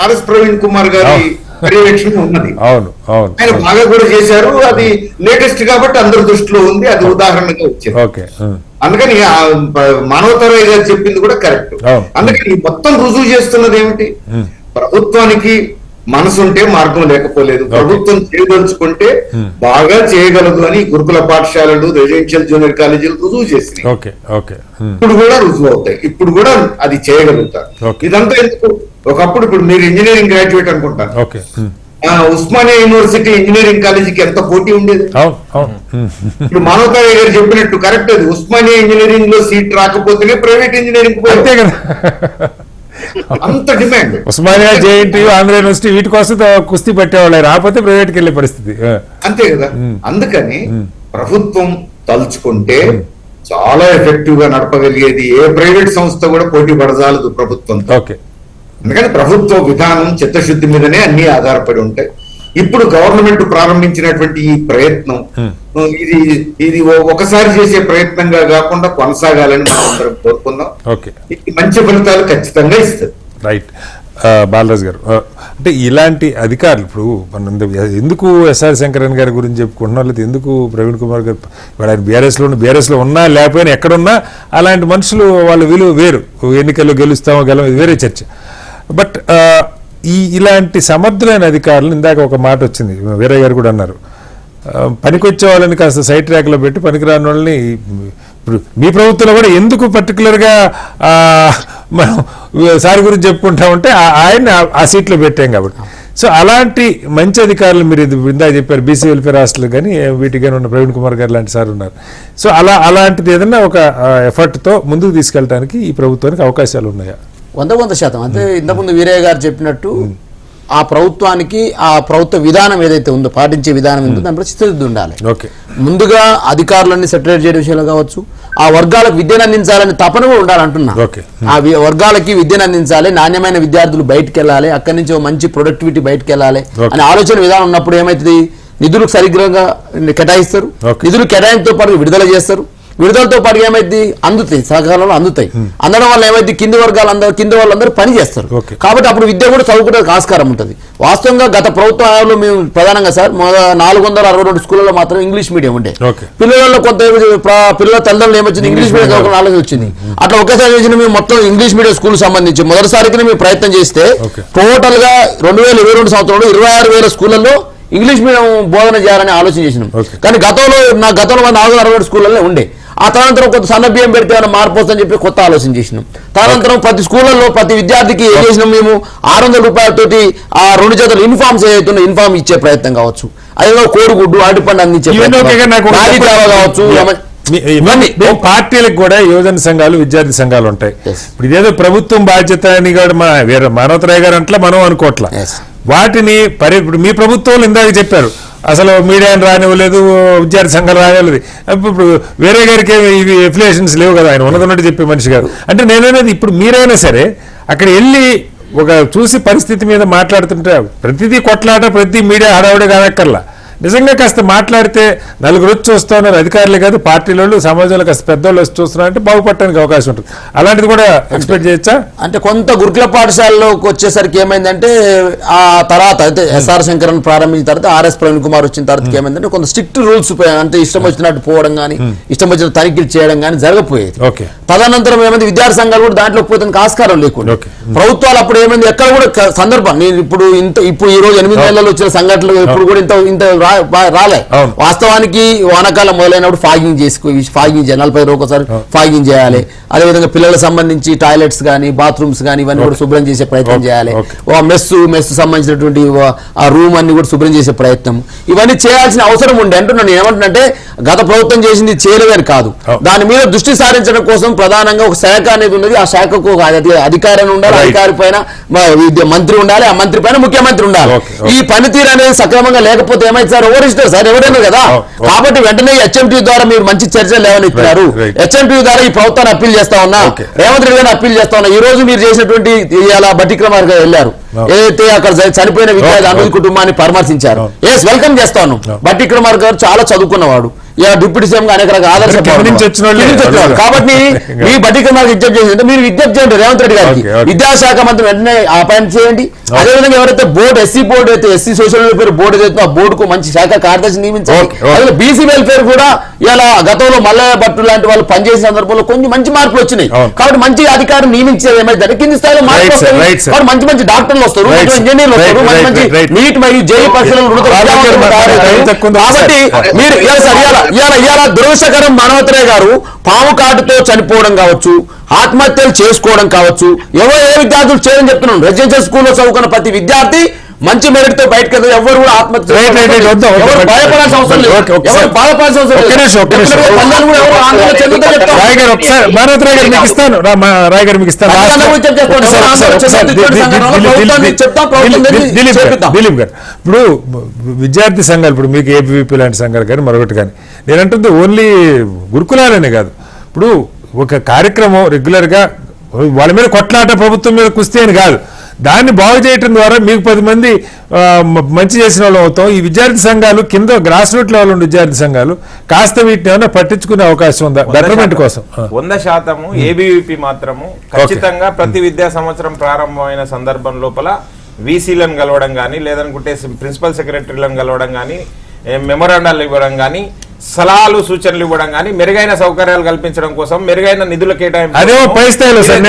ఆర్ఎస్ ప్రవీణ్ కుమార్ గారి పర్యవేక్షణ ఉన్నది. ఆయన బాగా కూడా చేశారు, అది లేటెస్ట్ కాబట్టి అందరి దృష్టిలో ఉంది, అది ఉదాహరణగా వచ్చింది. అందుకని మానవతరాయ్ గారు చెప్పింది కూడా కరెక్ట్. అందుకని మొత్తం రుజువు చేస్తున్నది ఏమిటి, ప్రభుత్వానికి మనసుంటే మార్గం లేకపోలేదు, ప్రభుత్వం చేయదలుచుకుంటే బాగా చేయగలదు అని గురుకుల పాఠశాలలు రెసిడెన్షియల్ జూనియర్ కాలేజీలు రుజువు చేసినాయి. ఇప్పుడు కూడా రుజువు అవుతాయి, ఇప్పుడు కూడా అది చేయగలుగుతారు. ఇదంతా ఎందుకు, ఒకప్పుడు ఇప్పుడు మీరు ఇంజనీరింగ్ గ్రాడ్యుయేట్ అనుకుంటారు, ఉస్మానియా యూనివర్సిటీ ఇంజనీరింగ్ కాలేజీకి ఎంత పోటీ ఉండేది. ఇప్పుడు మానవతరాయ్ గారు చెప్పినట్టు కరెక్ట్, అది ఉస్మానియా ఇంజనీరింగ్ లో సీట్ రాకపోతేనే ప్రైవేట్ ఇంజనీరింగ్ పోతే కదా. అంత demand. Osmania, JNTU, Andhra university వీటి కోసం కుస్తీ పెట్టేవాళ్ళు, రాకపోతే ప్రైవేట్కి వెళ్ళే పరిస్థితి. అంతే కదా. అందుకని ప్రభుత్వం తలుచుకుంటే చాలా ఎఫెక్టివ్ గా నడపగలిగేది ఏ ప్రైవేట్ సంస్థ కూడా పోటీ పడజాలదు ప్రభుత్వంతో. ఓకే. ఎందుకంటే ప్రభుత్వ విధానం చిత్తశుద్ధి మీదనే అన్ని ఆధారపడి ఉంటాయి. ఇప్పుడు గవర్నమెంట్ ప్రారంభించినటువంటి ఈ ప్రయత్నం ఇది ఒకసారి చేసే ప్రయత్నంగా కాకుండా కొనసాగాలని మనం అందరం కోరుకుందాం. ఓకే. ఇది మంచి ఫలితాలు ఖచ్చితంగా ఇస్తుంది. రైట్. బాలరాజు గారు, అంటే ఇలాంటి అధికారులు ఇప్పుడు మనం ఎందుకు ఎస్ఆర్ శంకరన్ గారి గురించి చెప్పుకుంటున్నాం, లేదా ఎందుకు ప్రవీణ్ కుమార్ గారు ఆయన బీఆర్ఎస్లో ఉన్నా లేకపోయినా ఎక్కడున్నా అలాంటి మనుషులు వాళ్ళ విలువ వేరు. ఎన్నికల్లో గెలుస్తామో ఇది వేరే చర్చ. బట్ ఇలాంటి సమర్థులైన అధికారులు, ఇందాక ఒక మాట వచ్చింది, వీరయ్య గారు కూడా అన్నారు, పనికొచ్చే వాళ్ళని కాస్త సైడ్ ట్రాక్లో పెట్టి పనికిరాని వాళ్ళని ఇప్పుడు మీ ప్రభుత్వంలో కూడా ఎందుకు పర్టికులర్గా మనం సార్ గురించి చెప్పుకుంటామంటే ఆయన ఆ సీట్లో పెట్టాం కాబట్టి. సో అలాంటి మంచి అధికారులు మీరు ఇందాక చెప్పారు, బీసీ వెల్ఫేర్ హాస్టల్ కానీ వీటికి కానీ ఉన్న ప్రవీణ్ కుమార్ గారు లాంటి సార్ ఉన్నారు. సో అలాంటిది ఏదన్నా ఒక ఎఫర్ట్తో ముందుకు తీసుకెళ్ళడానికి ఈ ప్రభుత్వానికి అవకాశాలు ఉన్నాయా? 100% అంటే ఇంతకుముందు వీరయ్య గారు చెప్పినట్టు ఆ ప్రభుత్వానికి ఆ ప్రభుత్వ విధానం ఏదైతే ఉందో, పాటించే విధానం ఉందో దాంట్లో చిత్తశుద్ధి ఉండాలి. ఓకే. ముందుగా అధికారులన్నీ సెటరేట్ చేయడం విషయంలో కావచ్చు, ఆ వర్గాలకు విద్యను అందించాలని తపన కూడా ఉండాలంటున్నా. ఓకే. ఆ వర్గాలకి విద్యను అందించాలి, నాణ్యమైన విద్యార్థులు బయటకు వెళ్ళాలి, అక్కడి నుంచి మంచి ప్రొడక్టివిటీ బయటకు వెళ్ళాలి అనే ఆలోచన విధానం ఉన్నప్పుడు ఏమైతుంది, నిధులకు సరిగ్గా కేటాయిస్తారు, నిధులు కేటాయించతో పాటు విడుదల చేస్తారు, విడుదలతో పాటు ఏమైంది అందుతాయి, సహకారంలో అందుతాయి. అందడం వల్ల ఏమైంది, కింది వాళ్ళందరూ పని చేస్తారు. కాబట్టి అప్పుడు విద్య కూడా చదువుకోవడానికి ఆస్కారం ఉంటుంది. వాస్తవంగా గత ప్రభుత్వ హయాంలో మేము ప్రధానంగా సార్ 462 స్కూళ్ళలో మాత్రం ఇంగ్లీష్ మీడియం ఉండే. పిల్లలలో కొంత పిల్లల తల్లిదండ్రులు ఏమొచ్చింది, ఇంగ్లీష్ మీడియం చదువుకున్న ఆలోచన వచ్చింది. అట్లా ఒకేసారి చేసిన మేము మొత్తం ఇంగ్లీష్ మీడియం స్కూల్ సంబంధించి మొదటిసారికి మేము ప్రయత్నం చేస్తే టోటల్ గా 2022 సంవత్సరంలో 26,000 స్కూళ్లలో ఇంగ్లీష్ మీడియం బోధన చేయాలని ఆలోచన చేసినాం. కానీ గతంలో 462 స్కూళ్ళలో ఉండే. ఆ తదనంతరం కొంత సన్న బియ్యం పెడితే ఏమైనా మార్పు వస్తుందని చెప్పి కొత్త ఆలోచన చేసినాం. తదనంతరం ప్రతి స్కూళ్ళలో ప్రతి విద్యార్థికి ఏం చేసినాం, మేము 600 రూపాయలతోటి ఆ 2 జతలు యూనిఫామ్స్ ఏదైతే యూనిఫామ్ ఇచ్చే ప్రయత్నం కావచ్చు, అదేదో కోడిగుడ్డు అరటిపండు అందించే కావచ్చు. పార్టీలకు కూడా యువజన సంఘాలు, విద్యార్థి సంఘాలు ఉంటాయి. ఇప్పుడు ఇదేదో ప్రభుత్వం బాధ్యత అని కూడా వేరే మానవతరాయ్ గారు అంటే మనం అనుకోవట్లా. వాటిని ఇప్పుడు మీ ప్రభుత్వంలో ఇందాక చెప్పారు అసలు మీడియాని రానివ్వలేదు, విద్యార్థి సంఘాలు రానివ్వలేదు. ఇప్పుడు వేరే గారికి ఇవి ఎఫిలియేషన్స్ లేవు కదా, ఆయన ఉన్నదన్నట్టు చెప్పే మనిషి కాదు. అంటే నేననేది ఇప్పుడు మీరైనా సరే అక్కడ వెళ్ళి ఒక చూసి పరిస్థితి మీద మాట్లాడుతుంటే ప్రతిదీ కొట్లాట, ప్రతి మీడియా హడావుడే కానక్కర్లా. నిజంగా కాస్త మాట్లాడితే నలుగురు వచ్చి చూస్తున్నారు, అధికారులే కాదు పార్టీలో సమాజంలో కాస్త పెద్దవాళ్ళు వచ్చి చూస్తున్నారంటే బాగుపడటానికి అవకాశం ఉంటుంది. అలాంటిది కూడా ఎక్స్పెక్ట్ చేయొచ్చా? అంటే కొంత గురుకుల పాఠశాలలోకి వచ్చేసరికి ఏమైందంటే ఆ తర్వాత అయితే ఎస్ఆర్ శంకరన్ ప్రారంభించిన తర్వాత ఆర్ఎస్ ప్రవీణ్ కుమార్ వచ్చిన తర్వాత ఏమైందంటే కొంత స్ట్రిక్ట్ రూల్స్, అంటే ఇష్టం వచ్చినట్టు పోవడం కానీ ఇష్టం వచ్చిన తనిఖీలు చేయడం కానీ జరగపోయేది. తదనంతరం ఏమైంది, విద్యార్థి సంఘాలు కూడా దాంట్లో పోతానికి ఆస్కారం లేకుండా ప్రభుత్వాలు అప్పుడు ఏమైంది, ఎక్కడ కూడా సందర్భం నేను ఇప్పుడు ఈ రోజు 8 నెలలు వచ్చిన సంఘటనలు ఇప్పుడు కూడా ఇంత రాలే. వాస్తవానికి వానాకాలం మొదలైనప్పుడు ఫాగింగ్ 40 రోజులు ఒకసారి ఫాగింగ్ చేయాలి. అదేవిధంగా పిల్లలకు సంబంధించి టాయిలెట్స్ కానీ బాత్రూమ్స్ కానీ ఇవన్నీ కూడా శుభ్రం చేసే ప్రయత్నం చేయాలి. మెస్ సంబంధించినటువంటి ఆ రూమ్ అన్ని కూడా శుభ్రం చేసే ప్రయత్నం ఇవన్నీ చేయాల్సిన అవసరం ఉండే. నేను ఏమంటున్నానంటే గత ప్రభుత్వం చేసింది చేయలేదని కాదు, దాని మీద దృష్టి సారించడం కోసం ప్రధానంగా ఒక శాఖ అనేది ఉన్నది. ఆ శాఖకు ఒక అధికారం ఉండాలి, అధికారి పైన మంత్రి ఉండాలి, ఆ మంత్రి పైన ముఖ్యమంత్రి ఉండాలి. ఈ పనితీరు అనేది సక్రమంగా లేకపోతే ఏమైతే సార్ ఓవరిస్తారు సార్ ఎవరైనా కదా. కాబట్టి వెంటనే హెచ్ఎంటీ ద్వారా మీరు మంచి చర్చలు లేవనెత్తినారు. హెచ్ఎంటీ ద్వారా ఈ ప్రభుత్వాన్ని అప్పీల్ చేస్తా ఉన్నా, రేవంత్ రెడ్డి గారిని అప్పీల్ చేస్తా ఉన్నా. ఈ రోజు మీరు చేసినటువంటి బట్టి క్రమార్ గారు వెళ్ళారు, ఏదైతే అక్కడ చనిపోయిన విద్యార్థి అమిత్ కుటుంబాన్ని పరామర్శించారు. ఎస్ వెల్కమ్ చేస్తాను. బట్టి క్రమార్ గారు చాలా చదువుకున్నవాడు, డిప్యూటీ సీఎం గా అనేక రకాల ఆదర్శ కాబట్టి మీ బట్టి క్రమార్ విజ్ఞప్తి చేసిందంటే మీరు విజ్ఞప్తి చేయండి రేవంత్ రెడ్డి గారికి, విద్యాశాఖ మంత్రి వెంటనే అపాయింట్ చేయండి. అదేవిధంగా ఎవరైతే board SC social welfare board ఏదైతే ఆ బోర్డుకు మంచి శాఖ కార్యదర్శి నియమించాలి. అదే బీసీ వెల్ఫేర్ కూడా ఇలా గతంలో మల్లయ్య భట్టు లాంటి వాళ్ళు పనిచేసిన సందర్భంలో కొన్ని మంచి మార్పులు వచ్చినాయి. కాబట్టి మంచి అధికారం నియమించేది ఏమైతే కింది స్థాయిలో మార్పులు వస్తాయి. మంచి డాక్టర్లు వస్తారు, మంచి ఇంజనీర్లు వస్తారు, మంచి నీట్ మరియు జేఈ పరీక్షలు. కాబట్టి మీరు ఇవాళ దురదృష్టకరం మానవతరాయ్ గారు పాము కాటుతో చనిపోవడం కావచ్చు, ఆత్మహత్యలు చేసుకోవడం కావచ్చు, ఏ విద్యార్థులు చేయని చెప్తున్నాను. రెసిడెన్షియల్ స్కూల్లో చదువుకున్న ప్రతి విద్యార్థి మంచి మెరిట్ తో బయటకు వెళ్తారు. ఎవరు కూడా ఆత్మహత్య రైట్, రైట్, రైట్, వద్దాం, వద్దాం. ఎవరు భయపడాల్సిన అవసరం లేదు. ఓకే, ఒకసారి. ఎవరు బాధపడాల్సిన అవసరం ఒక్క లేదు. నిమిషం, ఒక్క నిమిషం. తల్లిదండ్రులు కూడా ఎవరు ఆందోళన చెందుతా చెప్తాం. రాయ్ గారు ఒకసారి భారత్ రాయ్ గారు మీకు ఇస్తాను. రాయ్ గారు మీకు ఇస్తాను. తల్లిదండ్రులు కూడా చెప్తాం. ఒకసారి, ఒకసారి, ఒకసారి. దిలీప్ గారు, ఇప్పుడు విద్యార్థి సంఘాలు, ఇప్పుడు మీకు ఏబీవీపీ లాంటి సంఘాలు కానీ మరొకటి కానీ, నేనంటుంది ఓన్లీ గురుకులాలనే కాదు. ఇప్పుడు ఒక కార్యక్రమం రెగ్యులర్గా వాళ్ళ మీద కొట్లాట, ప్రభుత్వం మీద కుస్తీ అని కాదు, దాన్ని బాగు చేయటం ద్వారా మీకు 10 మంది మంచి చేసిన వాళ్ళు అవుతాం. ఈ విద్యార్థి సంఘాలు కింద గ్రాస్ రూట్ లెవెల్ ఉన్న విద్యార్థి సంఘాలు కాస్త వీటిని ఏమైనా పట్టించుకునే అవకాశం ఉందా బెటర్మెంట్ కోసం? 100% ఏబీవీపీ మాత్రము ఖచ్చితంగా ప్రతి విద్యా సంవత్సరం ప్రారంభమైన సందర్భం లోపల వీసీలను కలవడం కానీ, లేదనుకుంటే ప్రిన్సిపల్ సెక్రటరీలను కలవడం కానీ, మెమోరాండాలు ఇవ్వడం కానీ, సలహాలు సూచనలు ఇవ్వడం కానీ, మెరుగైన సౌకర్యాలు కల్పించడం కోసం మెరుగైన నిధుల కేటాయింపు. అదే పై స్థాయిలో సార్,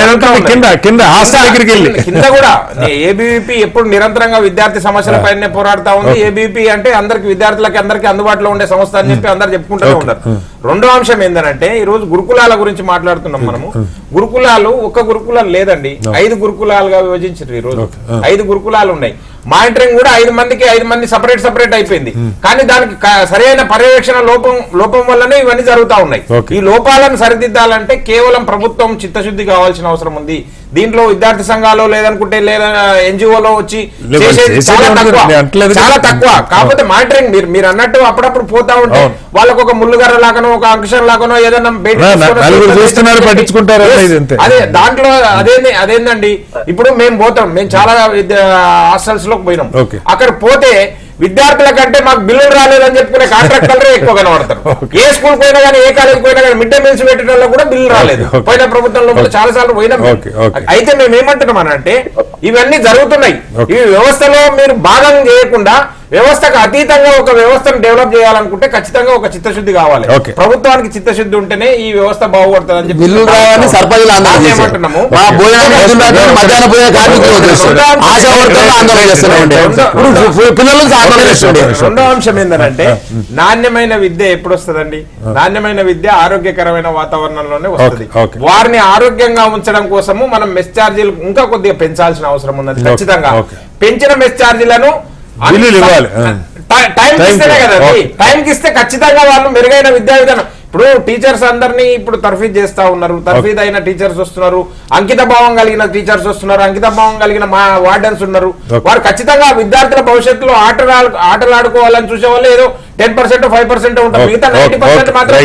కింద హాస్టల్ దగ్గరికి వెళ్ళి కింద కూడా ఏబీవీపీ ఎప్పుడు నిరంతరంగా విద్యార్థి సమస్యల పైన పోరాడుతా ఉంది. ఏబీవీపీ అంటే అందరికి విద్యార్థులకి అందరికీ అందుబాటులో ఉండే సంస్థ అని చెప్పి అందరు చెప్పుకుంటూనే ఉన్నారు. రెండో అంశం ఏంటంటే ఈ రోజు గురుకులాల గురించి మాట్లాడుతున్నాం మనము. గురుకులాలు ఒక్క గురుకులాలు లేదండి, 5 గురుకులాలుగా విభజించారు. ఈ రోజు 5 గురుకులాలు ఉన్నాయి. మానిటరింగ్ కూడా 5 మందికి 5 మంది సపరేట్ అయిపోయింది. కానీ దానికి సరైన పర్యవేక్షణ లోపం వల్లనే ఇవన్నీ జరుగుతా ఉన్నాయి. ఈ లోపాలను సరిదిద్దాలంటే కేవలం ప్రభుత్వం చిత్తశుద్ధి కావాల్సిన అవసరం ఉంది. దీంట్లో విద్యార్థి సంఘాలు లేదనుకుంటే లేదా ఎన్జిఓలో వచ్చి చేసేది చాలా తక్కువ. కాకపోతే మానిటరింగ్ మీరు అన్నట్టు అప్పుడప్పుడు పోతా ఉంటే వాళ్ళకు ఒక ముళ్ళుగర్ర లాగానో ఒక అంకుశం లాగానో ఏదైనా పట్టించుకుంటారు. అదే దాంట్లో అదేందండి, ఇప్పుడు మేము పోతాం, మేము చాలా హాస్టల్స్ లోకి పోయినాం. అక్కడ పోతే విద్యార్థుల కంటే మాకు బిల్లులు రాలేదని చెప్పుకునే కాంట్రాక్టర్లే ఎక్కువ కనబడతారు. ఏ స్కూల్ పోయినా కానీ, ఏ కాలేజ్ పోయినా కానీ, మిడ్ డే మీల్స్ పెట్టడంలో కూడా బిల్లు రాలేదు. పోయిన ప్రభుత్వంలో చాలా సార్లు పోయినాం. అయితే మేము ఏమంటున్నాం అంటే ఇవన్నీ జరుగుతున్నాయి. ఈ వ్యవస్థలో మీరు భాగం చేయకుండా వ్యవస్థకు అతీతంగా ఒక వ్యవస్థను డెవలప్ చేయాలనుకుంటే ఖచ్చితంగా ఒక చిత్తశుద్ధి కావాలి. ప్రభుత్వానికి చిత్తశుద్ధి ఉంటేనే ఈ వ్యవస్థ బాగుపడుతుందని చెప్పి రెండో అంశం ఏంటంటే నాణ్యమైన విద్య ఎప్పుడు వస్తుందండి? నాణ్యమైన విద్య ఆరోగ్యకరమైన వాతావరణంలోనే వస్తుంది. వారిని ఆరోగ్యంగా ఉంచడం కోసము మనం మెస్ ఛార్జీలు ఇంకా కొద్దిగా పెంచాల్సిన అవసరం ఉన్నది. ఖచ్చితంగా పెంచిన మెస్ ఛార్జీలను టైంకి ఇస్తే ఖచ్చితంగా వాళ్ళు మెరుగైన విద్యా విధానం. ఇప్పుడు టీచర్స్ అందరినీ ఇప్పుడు తర్ఫీదు చేస్తా ఉన్నారు. తర్ఫీదు అయిన టీచర్స్ వస్తున్నారు, అంకిత భావం కలిగిన టీచర్స్ వస్తున్నారు, అంకిత భావం కలిగిన మా వార్డెన్స్ ఉన్నారు. వారు ఖచ్చితంగా విద్యార్థుల భవిష్యత్తులో ఆటలు ఆడుకోవాలని చూసే వాళ్ళు ఏదో 10% 5% ఉంటారు. మిగతా 90% మాత్రం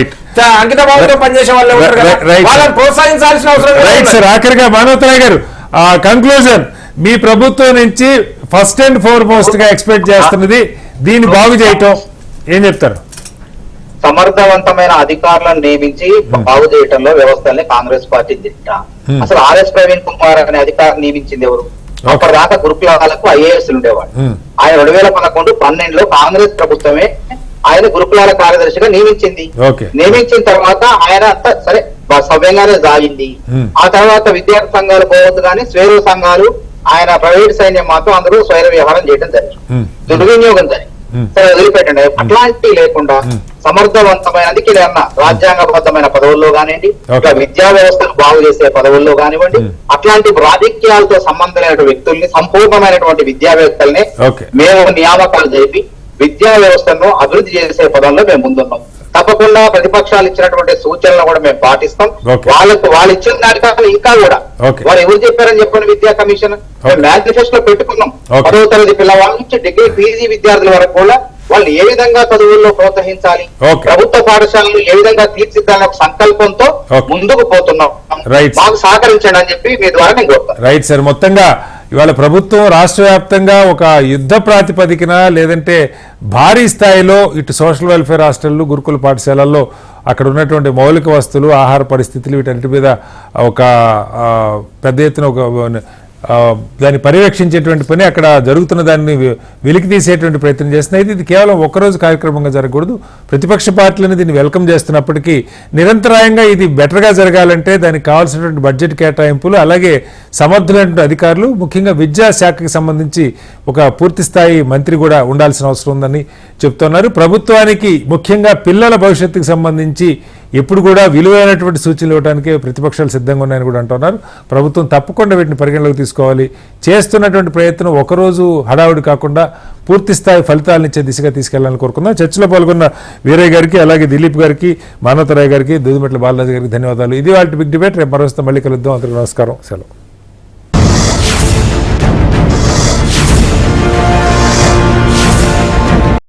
అంకిత భావంతో పనిచేసే వాళ్ళే ఉంటారు కదా, వాళ్ళని ప్రోత్సహించాల్సిన అవసరం. ఆఖరిగా మానవతరాయ్ గారు, కంక్లూజన్ మీ ప్రభుత్వం నుంచి ఫస్ట్ అండ్ ఫోర్మోస్ట్ గా ఎక్స్పెక్ట్ చేస్తున్నది దీన్ని బాగు చేయటం ఏం చెప్తారు? సమర్థవంతమైన అధికారులను నియమించి బాగు చేయటంలో వ్యవస్థల్ని కాంగ్రెస్ పార్టీ దిట్ట. అసలు ఆర్ఎస్ ప్రవీణ్ కుమార్ అనే అధికారిని నియమించింది ఎవరు? అప్పటిదాకా గురుకులాలకు ఐఏఎస్ ఉండేవాడు. ఆయన 2011-12లో కాంగ్రెస్ ప్రభుత్వమే ఆయన గురుకులాల కార్యదర్శిగా నియమించింది. నియమించిన తర్వాత ఆయన అంతా సరే సవ్యంగానే సాగింది. ఆ తర్వాత విద్యార్థి సంఘాలు పోవద్దు కానీ స్వేరు సంఘాలు, ఆయన ప్రైవేట్ సైన్యం మాత్రం అందరూ స్వైర వ్యవహారం చేయడం జరిగింది, దుర్వినియోగం జరిగింది. సరే వదిలిపెట్టండి. అట్లాంటి లేకుండా సమర్థవంతమైన, అందుకే అన్న రాజ్యాంగబద్ధమైన పదవుల్లో కానివ్వండి, ఇంకా విద్యా వ్యవస్థను బాగు చేసే పదవుల్లో కానివ్వండి, అట్లాంటి రాజకీయాలతో సంబంధం లేని వ్యక్తుల్ని, సంపూర్ణమైనటువంటి విద్యావేత్తల్ని మేము నియామకాలు జరిపి విద్యా వ్యవస్థను అభివృద్ధి చేసే పదంలో మేము ముందున్నాం. తప్పకుండా ప్రతిపక్షాలు ఇచ్చినటువంటి సూచనలు కూడా మేము పాటిస్తాం. వాళ్ళు ఇచ్చిన దానికన్నా ఇంకా కూడా వాళ్ళు ఎవరు చెప్పారని చెప్పిన విద్యా కమిషన్ మేనిఫెస్టో పెట్టుకున్నాం. 10వ తరగతి పిల్లవాళ్ళ నుంచి డిగ్రీ పీజీ విద్యార్థుల వరకు కూడా వాళ్ళు ఏ విధంగా చదువుల్లో ప్రోత్సహించాలి, ప్రభుత్వ పాఠశాలలు ఏ విధంగా తీర్చిదిద్దాలని ఒక సంకల్పంతో ముందుకు పోతున్నాం. మాకు సహకరించండి అని చెప్పి మీ ద్వారా నేను కోరుతాను. రైట్ సార్, మొత్తంగా ఇవాళ ప్రభుత్వం రాష్ట్ర వ్యాప్తంగా ఒక యుద్ధ ప్రాతిపదికన లేదంటే భారీ స్థాయిలో ఇటు సోషల్ వెల్ఫేర్ హాస్టళ్లు, గురుకుల పాఠశాలల్లో అక్కడ ఉన్నటువంటి మౌలిక వస్తువులు, ఆహార పరిస్థితులు వీటన్నిటి మీద ఒక పెద్ద ఎత్తున ఒక దాన్ని పర్యవేక్షించేటువంటి పని అక్కడ జరుగుతున్న దాన్ని వెలికి తీసేటువంటి ప్రయత్నం చేస్తున్నాయి. ఇది కేవలం ఒక్కరోజు కార్యక్రమంగా జరగకూడదు. ప్రతిపక్ష పార్టీలను దీన్ని వెల్కమ్ చేస్తున్నప్పటికీ నిరంతరాయంగా ఇది బెటర్గా జరగాలంటే దానికి కావాల్సినటువంటి బడ్జెట్ కేటాయింపులు, అలాగే సమర్థులైన అధికారులు, ముఖ్యంగా విద్యాశాఖకి సంబంధించి ఒక పూర్తి స్థాయి మంత్రి కూడా ఉండాల్సిన అవసరం ఉందని చెప్తున్నారు. ప్రభుత్వానికి ముఖ్యంగా పిల్లల భవిష్యత్తుకు సంబంధించి ఎప్పుడు కూడా విలువైనటువంటి సూచనలు ఇవ్వడానికి ప్రతిపక్షాలు సిద్ధంగా ఉన్నాయని కూడా అంటున్నారు. ప్రభుత్వం తప్పకుండా వీటిని పరిగణలోకి తీసుకోవాలి. చేస్తున్నటువంటి ప్రయత్నం ఒకరోజు హడావుడి కాకుండా పూర్తి స్థాయి ఫలితాలను ఇచ్చే దిశగా తీసుకెళ్లాలని కోరుకుందాం. చర్చలో పాల్గొన్న వీరయ్య గారికి, అలాగే దిలీప్ గారికి, మానవతరాయ్ గారికి, దూదిమెట్ల బాలరాజు గారికి ధన్యవాదాలు. ఇది వాళ్ళ బిగ్ డిబేట్. రేపు మరోస్తే మళ్ళీ కలుద్దాం. అందరికీ నమస్కారం, సెలవు.